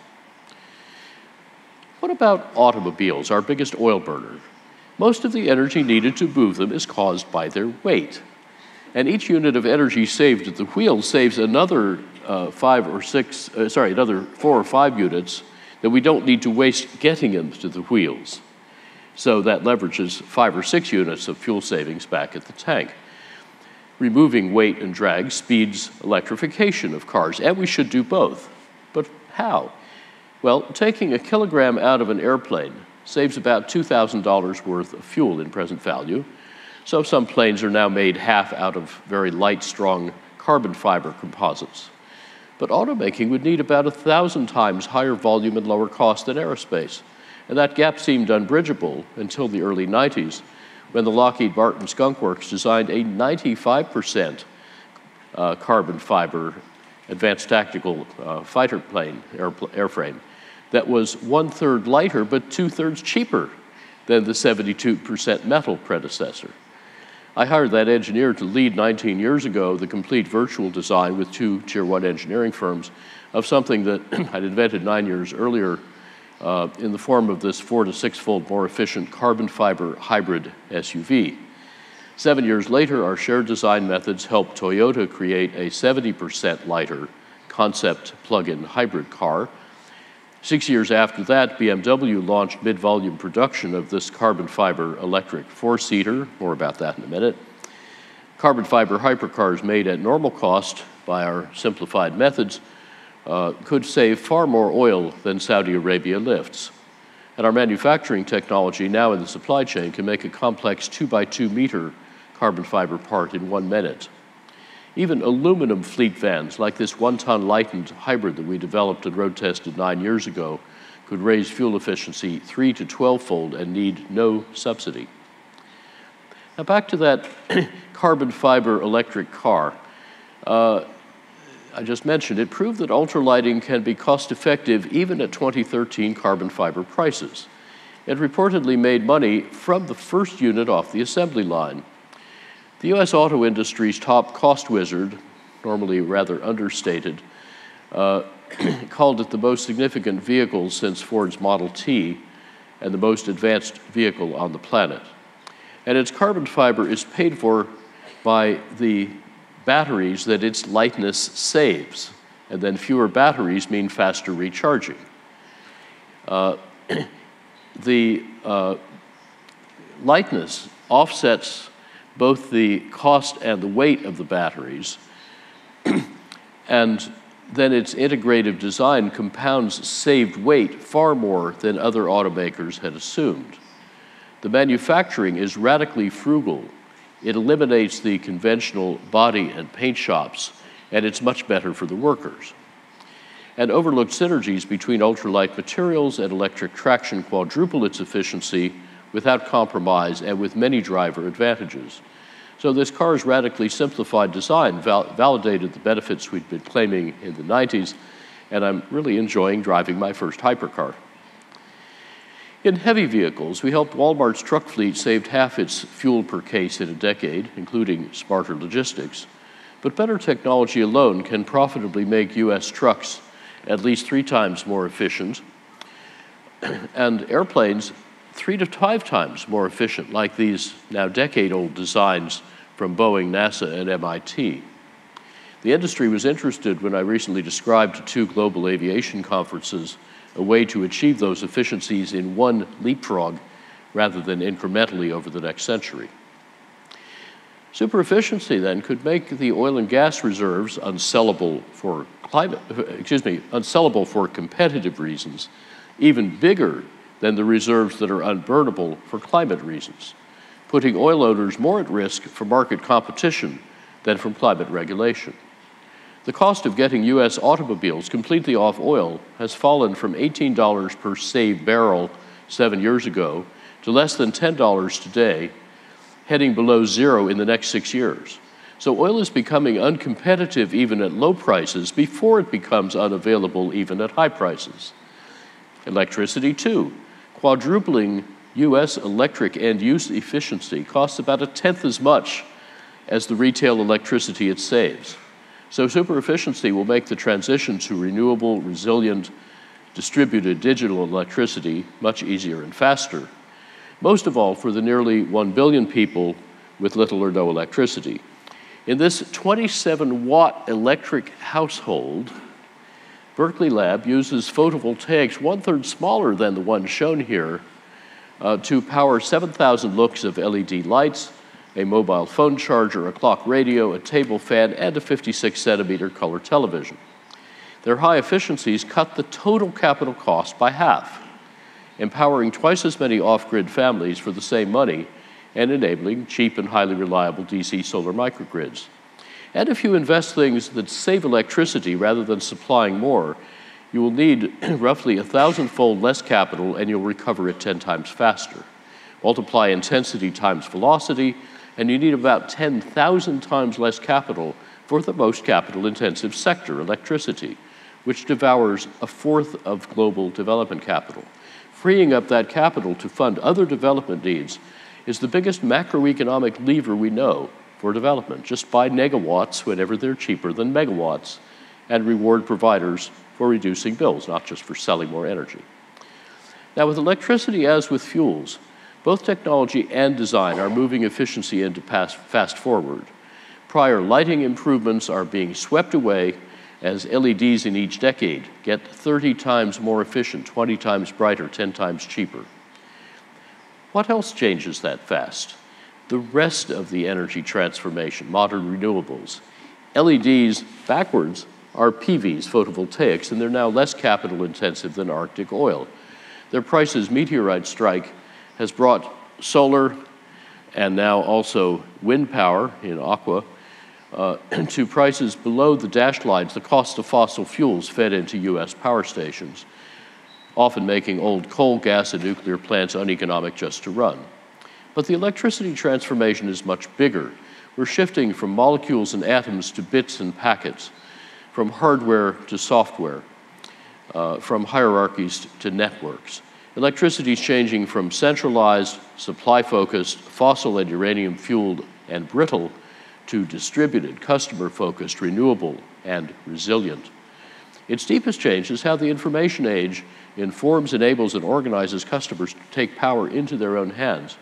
What about automobiles, our biggest oil burner? Most of the energy needed to move them is caused by their weight. And each unit of energy saved at the wheel saves another 4 or 5 units that we don't need to waste getting them to the wheels. So that leverages 5 or 6 units of fuel savings back at the tank. Removing weight and drag speeds electrification of cars, and we should do both. But how? Well, taking a kilogram out of an airplane saves about $2,000 worth of fuel in present value. So some planes are now made half out of very light, strong carbon fiber composites. But automaking would need about 1,000 times higher volume and lower cost than aerospace. And that gap seemed unbridgeable until the early 90s, when the Lockheed Martin Skunk Works designed a 95% carbon fiber advanced tactical fighter plane airframe that was 1/3 lighter but 2/3 cheaper than the 72% metal predecessor. I hired that engineer to lead 19 years ago the complete virtual design with 2 Tier 1 engineering firms of something that I'd invented 9 years earlier in the form of this 4 to 6-fold more efficient carbon fiber hybrid SUV. 7 years later, our shared design methods helped Toyota create a 70% lighter concept plug-in hybrid car. 6 years after that, BMW launched mid-volume production of this carbon fiber electric 4-seater, more about that in a minute. Carbon fiber hypercars made at normal cost by our simplified methods could save far more oil than Saudi Arabia lifts. And our manufacturing technology now in the supply chain can make a complex 2x2 meter carbon fiber part in 1 minute. Even aluminum fleet vans, like this 1-ton lightened hybrid that we developed and road tested 9 years ago, could raise fuel efficiency 3 to 12-fold and need no subsidy. Now back to that carbon fiber electric car. I just mentioned, it proved that ultralighting can be cost-effective even at 2013 carbon fiber prices. It reportedly made money from the first unit off the assembly line. The US auto industry's top cost wizard, normally rather understated, called it the most significant vehicle since Ford's Model T and the most advanced vehicle on the planet. And its carbon fiber is paid for by the batteries that its lightness saves, and then fewer batteries mean faster recharging. The lightness offsets both the cost and the weight of the batteries, and then its integrative design compounds saved weight far more than other automakers had assumed. The manufacturing is radically frugal, It eliminates the conventional body and paint shops, and it's much better for the workers. And overlooked synergies between ultralight materials and electric traction quadruple its efficiency without compromise and with many driver advantages. So this car's radically simplified design validated the benefits we'd been claiming in the 90s, and I'm really enjoying driving my first hypercar. In heavy vehicles, we helped Walmart's truck fleet save half its fuel per case in a decade, including smarter logistics. But better technology alone can profitably make US trucks at least 3 times more efficient, and airplanes 3 to 5 times more efficient, like these now decade-old designs from Boeing, NASA, and MIT. The industry was interested when I recently described to 2 global aviation conferences a way to achieve those efficiencies in one leapfrog rather than incrementally over the next century. Super efficiency then could make the oil and gas reserves unsellable for unsellable for competitive reasons, even bigger than the reserves that are unburnable for climate reasons, putting oil owners more at risk for market competition than from climate regulation. The cost of getting US automobiles completely off oil has fallen from $18 per saved barrel 7 years ago to less than $10 today, heading below zero in the next 6 years. So oil is becoming uncompetitive even at low prices before it becomes unavailable even at high prices. Electricity too. Quadrupling US electric end-use efficiency costs about 1/10 as much as the retail electricity it saves. So super efficiency will make the transition to renewable, resilient, distributed digital electricity much easier and faster, most of all for the nearly 1 billion people with little or no electricity. In this 27-watt electric household, Berkeley Lab uses photovoltaics 1/3 smaller than the one shown here to power 7,000 looks of LED lights, a mobile phone charger, a clock radio, a table fan, and a 56-centimeter color television. Their high efficiencies cut the total capital cost by half, empowering twice as many off-grid families for the same money and enabling cheap and highly reliable DC solar microgrids. And if you invest things that save electricity rather than supplying more, you will need roughly 1,000-fold less capital and you'll recover it 10 times faster. Multiply intensity times velocity, and you need about 10,000 times less capital for the most capital-intensive sector, electricity, which devours 1/4 of global development capital. Freeing up that capital to fund other development needs is the biggest macroeconomic lever we know for development. Just buy negawatts whenever they're cheaper than megawatts and reward providers for reducing bills, not just for selling more energy. Now, with electricity, as with fuels, both technology and design are moving efficiency into fast forward. Prior lighting improvements are being swept away as LEDs in each decade get 30 times more efficient, 20 times brighter, 10 times cheaper. What else changes that fast? The rest of the energy transformation, modern renewables. LEDs backwards are PVs, photovoltaics, and they're now less capital intensive than Arctic oil. Their price's meteorite strike has brought solar and now also wind power in Aqua to prices below the dashed lines, the cost of fossil fuels fed into US power stations, often making old coal, gas, and nuclear plants uneconomic just to run. But the electricity transformation is much bigger. We're shifting from molecules and atoms to bits and packets, from hardware to software, from hierarchies to networks. Electricity is changing from centralized, supply-focused, fossil and uranium-fueled and brittle to distributed, customer-focused, renewable, and resilient. Its deepest change is how the information age informs, enables, and organizes customers to take power into their own hands.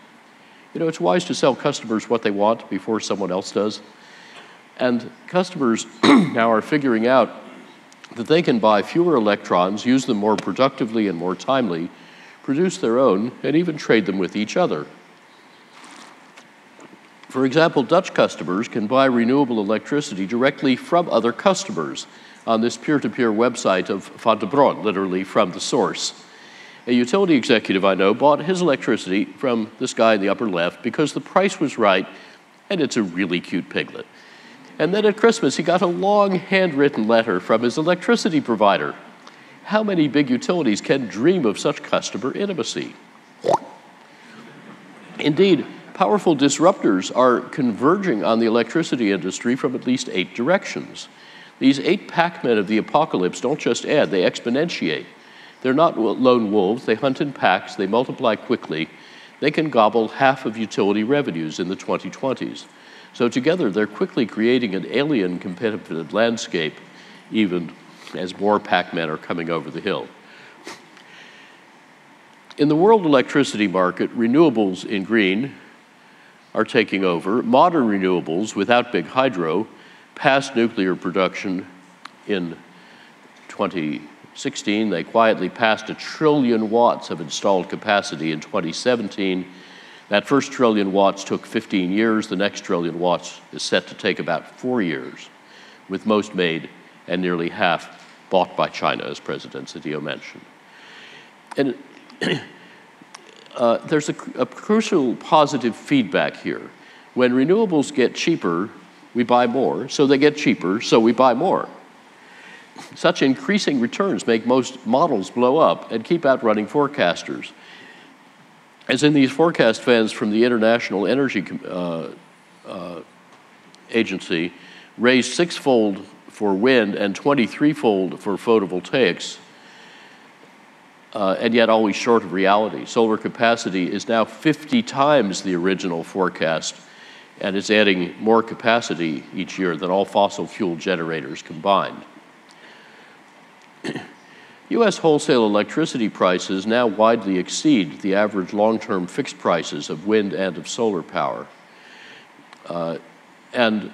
You know, it's wise to sell customers what they want before someone else does. And customers now are figuring out that they can buy fewer electrons, use them more productively and more timely, produce their own, and even trade them with each other. For example, Dutch customers can buy renewable electricity directly from other customers on this peer-to-peer website of Van de Bron, literally from the source. A utility executive I know bought his electricity from this guy in the upper left because the price was right And it's a really cute piglet. And then at Christmas, he got a long handwritten letter from his electricity provider. How many big utilities can dream of such customer intimacy? Indeed, powerful disruptors are converging on the electricity industry from at least 8 directions. These 8 pack-men of the apocalypse don't just add, they exponentiate. They're not lone wolves, they hunt in packs, they multiply quickly. They can gobble half of utility revenues in the 2020s. So together, they're quickly creating an alien competitive landscape, even as more pac-men are coming over the hill. In the world electricity market, renewables in green are taking over. Modern renewables, without big hydro, passed nuclear production in 2016. They quietly passed 1 trillion watts of installed capacity in 2017. That first 1 trillion watts took 15 years. The next 1 trillion watts is set to take about 4 years, with most made and nearly half bought by China, as President Zedillo mentioned. And there's a crucial positive feedback here. When renewables get cheaper, we buy more. So they get cheaper, so we buy more. Such increasing returns make most models blow up and keep outrunning forecasters. As in these forecast fans from the International Energy Agency raised 6-fold for wind and 23-fold for photovoltaics, and yet always short of reality. Solar capacity is now 50 times the original forecast, and it's adding more capacity each year than all fossil fuel generators combined. U.S. wholesale electricity prices now widely exceed the average long-term fixed prices of wind and of solar power. And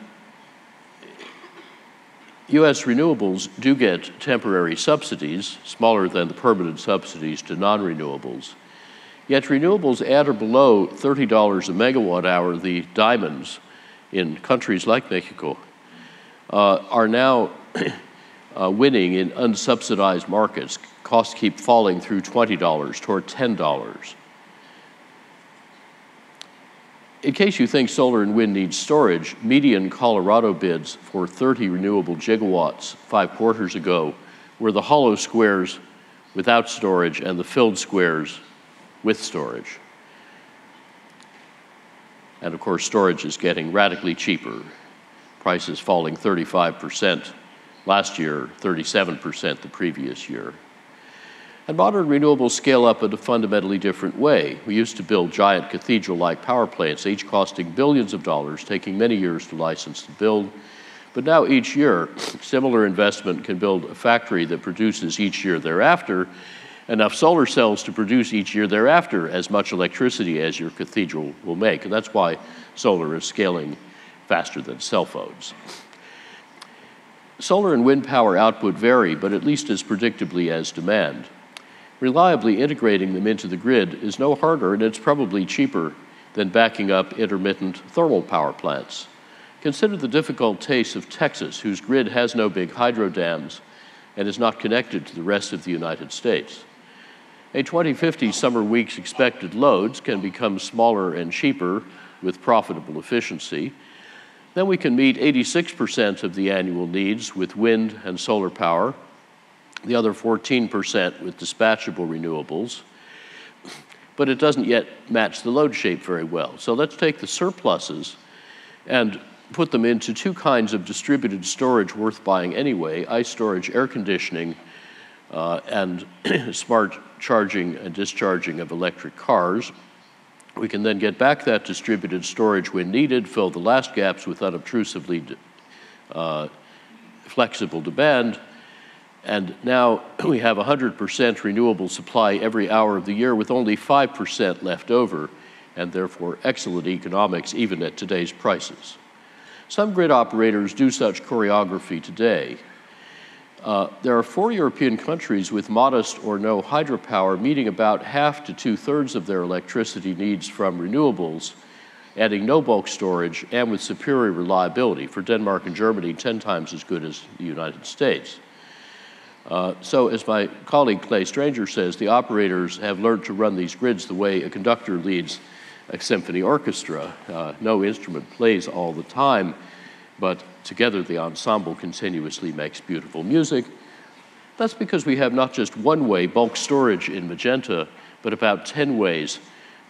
U.S. renewables do get temporary subsidies, smaller than the permanent subsidies to non-renewables. Yet renewables at or below $30 a megawatt hour, the diamonds in countries like Mexico, are now winning in unsubsidized markets. Costs keep falling through $20 toward $10. In case you think solar and wind need storage, median Colorado bids for 30 renewable gigawatts 5 quarters ago were the hollow squares without storage and the filled squares with storage. And of course, storage is getting radically cheaper. Prices falling 35% last year, 37% the previous year. And modern renewables scale up in a fundamentally different way. We used to build giant cathedral-like power plants, each costing billions of dollars, taking many years to license to build. But now each year, similar investment can build a factory that produces each year thereafter enough solar cells to produce each year thereafter as much electricity as your cathedral will make. And that's why solar is scaling faster than cell phones. Solar and wind power output vary, but at least as predictably as demand. Reliably integrating them into the grid is no harder, and it's probably cheaper than backing up intermittent thermal power plants. Consider the difficult case of Texas, whose grid has no big hydro dams and is not connected to the rest of the United States. A 2050 summer week's expected loads can become smaller and cheaper with profitable efficiency. Then we can meet 86% of the annual needs with wind and solar power, the other 14% with dispatchable renewables, but it doesn't yet match the load shape very well. So let's take the surpluses and put them into 2 kinds of distributed storage worth buying anyway: ice storage, air conditioning, and smart charging and discharging of electric cars. We can then get back that distributed storage when needed, fill the last gaps with unobtrusively flexible demand, and now we have 100% renewable supply every hour of the year with only 5% left over, and therefore excellent economics even at today's prices. Some grid operators do such choreography today. There are 4 European countries with modest or no hydropower meeting about half to 2/3 of their electricity needs from renewables, adding no bulk storage and with superior reliability. For Denmark and Germany, 10 times as good as the United States. So as my colleague Clay Stranger says, the operators have learned to run these grids the way a conductor leads a symphony orchestra. No instrument plays all the time, but together the ensemble continuously makes beautiful music. That's because we have not just one way, bulk storage in Magenta, but about 10 ways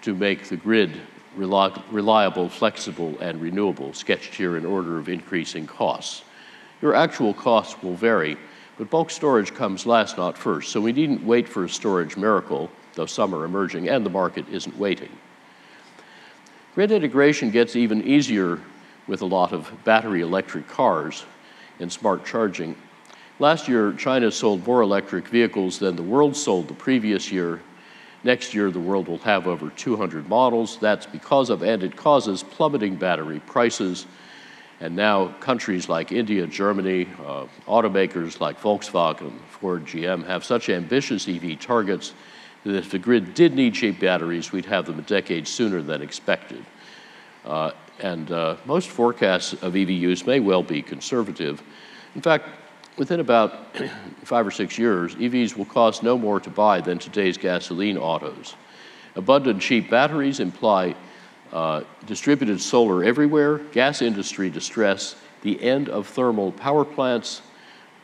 to make the grid reliable, flexible, and renewable, sketched here in order of increasing costs. Your actual costs will vary, but bulk storage comes last, not first, so we needn't wait for a storage miracle, though some are emerging, and the market isn't waiting. Grid integration gets even easier with a lot of battery electric cars and smart charging. Last year, China sold more electric vehicles than the world sold the previous year. Next year, the world will have over 200 models. That's because of, and it causes, plummeting battery prices. And now countries like India, Germany, automakers like Volkswagen, Ford, GM have such ambitious EV targets that if the grid did need cheap batteries, we'd have them a decade sooner than expected. Most forecasts of EV use may well be conservative. In fact, within about 5 or 6 years, EVs will cost no more to buy than today's gasoline autos. Abundant cheap batteries imply distributed solar everywhere, gas industry distress, the end of thermal power plants,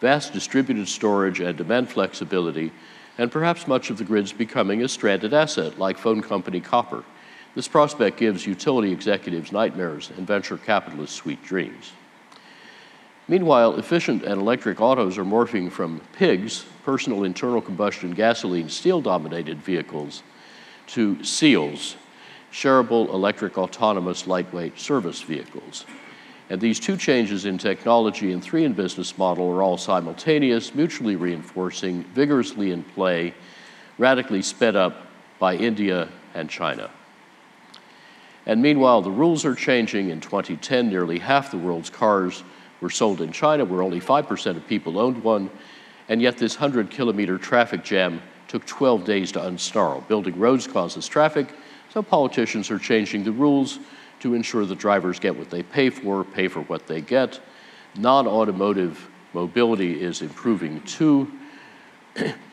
vast distributed storage and demand flexibility, and perhaps much of the grid's becoming a stranded asset like phone company copper. This prospect gives utility executives nightmares and venture capitalists sweet dreams. Meanwhile, efficient and electric autos are morphing from pigs, personal internal combustion gasoline steel-dominated vehicles, to SEALs, shareable electric autonomous lightweight service vehicles. And these two changes in technology and three in business model are all simultaneous, mutually reinforcing, vigorously in play, radically sped up by India and China. And meanwhile, the rules are changing. In 2010, nearly half the world's cars were sold in China, where only 5% of people owned one, and yet this 100-kilometer traffic jam took 12 days to unsnarl. Building roads causes traffic, so politicians are changing the rules to ensure that drivers get what they pay for what they get. Non-automotive mobility is improving too,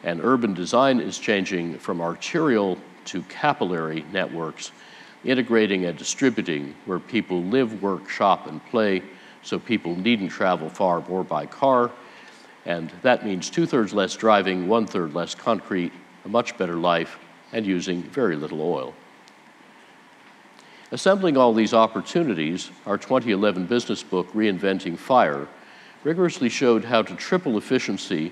and urban design is changing from arterial to capillary networks, integrating and distributing where people live, work, shop, and play, so people needn't travel far more by car. And that means 2/3 less driving, 1/3 less concrete, a much better life, and using very little oil. Assembling all these opportunities, our 2011 business book, Reinventing Fire, rigorously showed how to triple efficiency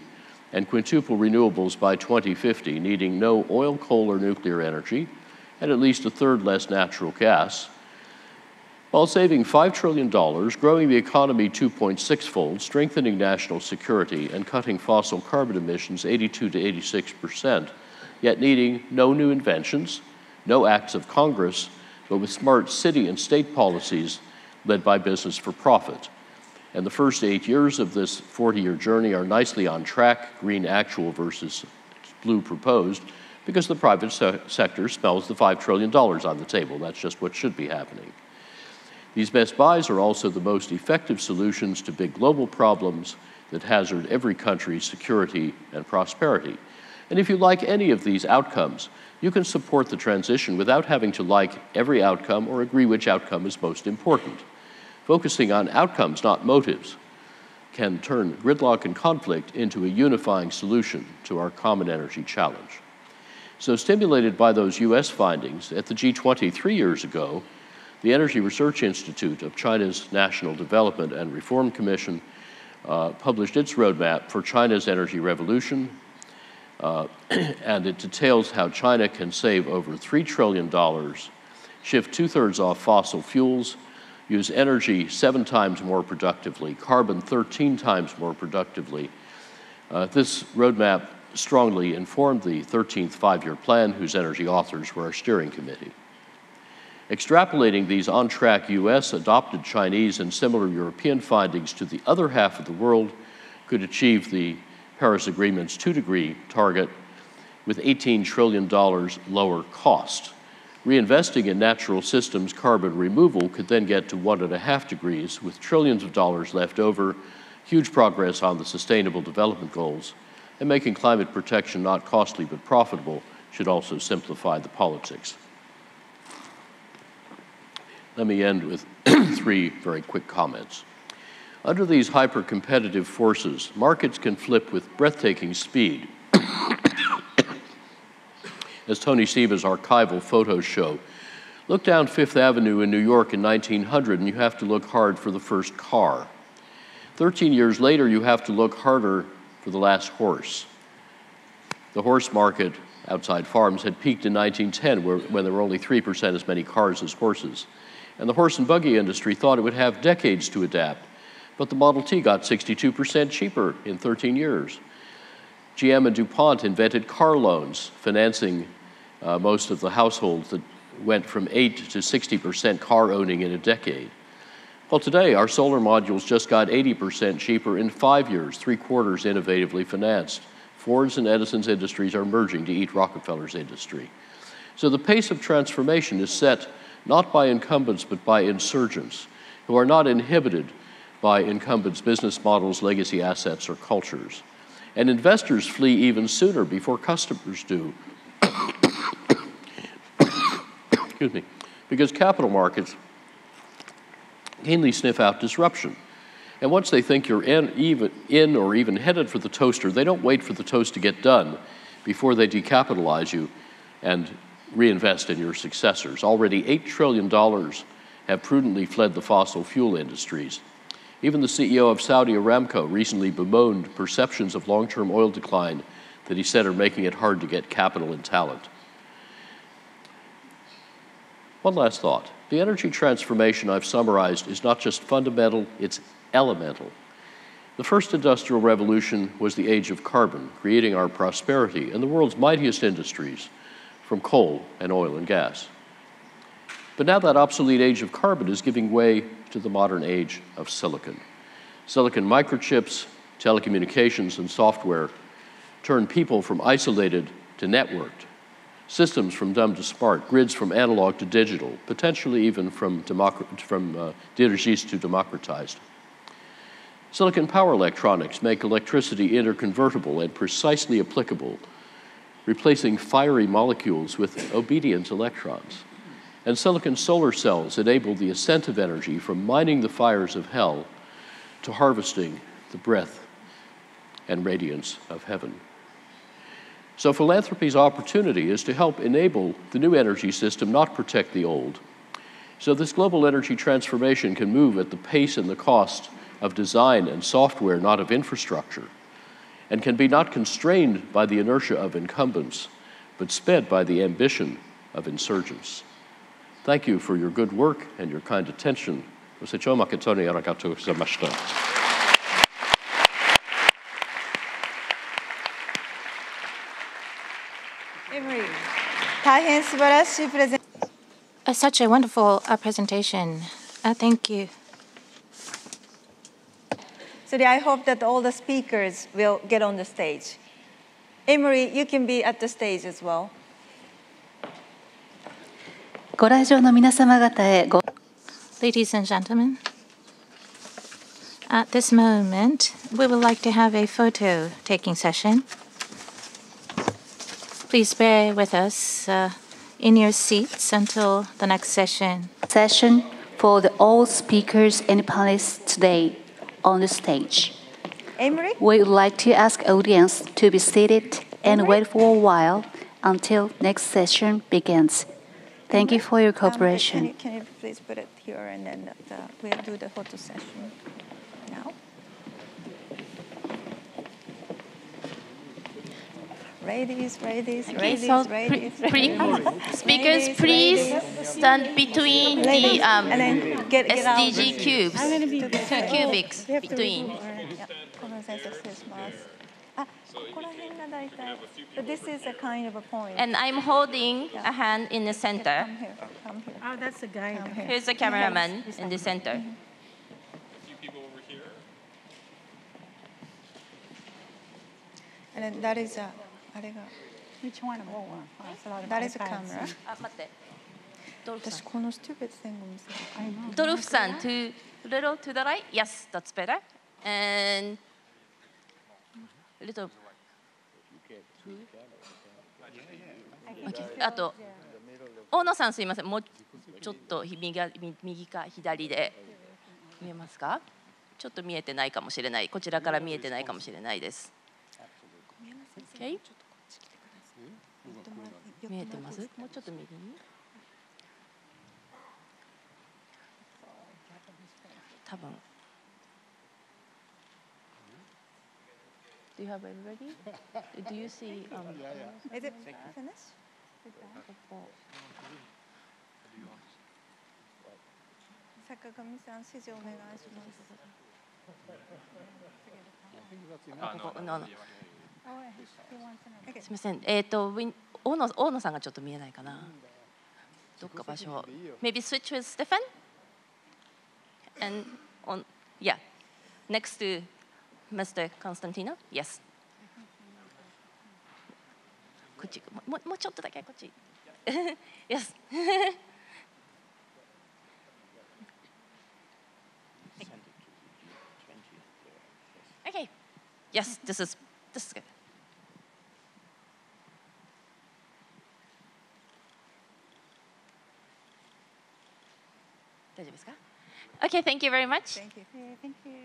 and quintuple renewables by 2050, needing no oil, coal, or nuclear energy, and at least 1/3 less natural gas, while saving $5 trillion, growing the economy 2.6-fold, strengthening national security, and cutting fossil carbon emissions 82 to 86%, yet needing no new inventions, no acts of Congress, but with smart city and state policies led by business for profit. And the first 8 years of this 40-year journey are nicely on track, green actual versus blue proposed, because the private sector smells the $5 trillion on the table. That's just what should be happening. These best buys are also the most effective solutions to big global problems that hazard every country's security and prosperity. And if you like any of these outcomes, you can support the transition without having to like every outcome or agree which outcome is most important. Focusing on outcomes, not motives, can turn gridlock and conflict into a unifying solution to our common energy challenge. So, stimulated by those US findings, at the G20 3 years ago, the Energy Research Institute of China's National Development and Reform Commission published its roadmap for China's energy revolution, and it details how China can save over $3 trillion, shift 2/3 off fossil fuels, use energy 7 times more productively, carbon 13 times more productively. This roadmap strongly informed the 13th five-year plan, whose energy authors were our steering committee. Extrapolating these on-track US, adopted Chinese, and similar European findings to the other half of the world could achieve the Paris Agreement's 2-degree target with $18 trillion lower cost. Reinvesting in natural systems carbon removal could then get to 1.5 degrees with trillions of dollars left over, huge progress on the Sustainable Development Goals, and making climate protection not costly but profitable should also simplify the politics. Let me end with three very quick comments. Under these hyper-competitive forces, markets can flip with breathtaking speed. As Tony Seba's archival photos show, look down Fifth Avenue in New York in 1900 and you have to look hard for the first car. 13 years later, you have to look harder for the last horse. The horse market outside farms had peaked in 1910 when there were only 3% as many cars as horses. And the horse and buggy industry thought it would have decades to adapt, but the Model T got 62% cheaper in 13 years. GM and DuPont invented car loans, financing most of the households that went from 8 to 60% car owning in a decade. Well, today, our solar modules just got 80% cheaper in 5 years, 3/4 innovatively financed. Ford's and Edison's industries are merging to eat Rockefeller's industry. So the pace of transformation is set not by incumbents, but by insurgents, who are not inhibited by incumbents' business models, legacy assets, or cultures. And investors flee even sooner before customers do. Excuse me. Because capital markets keenly sniff out disruption. And once they think you're in or even headed for the toaster, they don't wait for the toast to get done before they decapitalize you and reinvest in your successors. Already $8 trillion have prudently fled the fossil fuel industries. Even the CEO of Saudi Aramco recently bemoaned perceptions of long-term oil decline that he said are making it hard to get capital and talent. One last thought. The energy transformation I've summarized is not just fundamental, it's elemental. The first industrial revolution was the age of carbon, creating our prosperity and the world's mightiest industries, from coal and oil and gas. But now that obsolete age of carbon is giving way to the modern age of silicon. Silicon microchips, telecommunications, and software turn people from isolated to networked, systems from dumb to smart, grids from analog to digital, potentially even from dirigiste to democratized. Silicon power electronics make electricity interconvertible and precisely applicable, replacing fiery molecules with obedient electrons. And silicon solar cells enable the ascent of energy from mining the fires of hell to harvesting the breath and radiance of heaven. So philanthropy's opportunity is to help enable the new energy system, not protect the old. So this global energy transformation can move at the pace and the cost of design and software, not of infrastructure, and can be not constrained by the inertia of incumbents, but sped by the ambition of insurgents. Thank you for your good work and your kind attention. Such a wonderful presentation. Thank you. So I hope that all the speakers will get on the stage. Emery, you can be at the stage as well. ご来場の皆様方へ Ladies and gentlemen, at this moment, we would like to have a photo-taking session. Please bear with us in your seats until the next session. Session for all speakers and panelists today on the stage. Emery? We would like to ask audience to be seated and wait for a while until next session begins. Thank you for your cooperation. Can you please put it here and then we'll do the photo session now. Ladies. Speakers, please stand between the SDG cubes, two cubics between. But this is a kind of a point. And I'm holding a hand in the center. Come here. Oh, that's the guy. Here's the cameraman in the center. A few people over here. And then that is a... Which one? That is a camera. 待って。私この stupid thing を見せる。ドルフさん to little to the right. Yes, that's better. And a little. あと大野さんすいません、もうちょっと右か左で見えますか？ちょっと見えてないかもしれない。こちらから見えてないかもしれないです。Okay? 見えてます？もうちょっと右に。多分。Do you have everybody? Do you see? Is it finished? 坂上さん、指示お願いします。すみません。大野さんがちょっと見えないかな。どっか場所。Maybe switch with Stefan? And on, yeah, next to Mr. Constantino? Yes. こっち、もうちょっとだけこっち。Yes. Okay. Yes, this is good. Okay, thank you very much. Thank you. Thank you.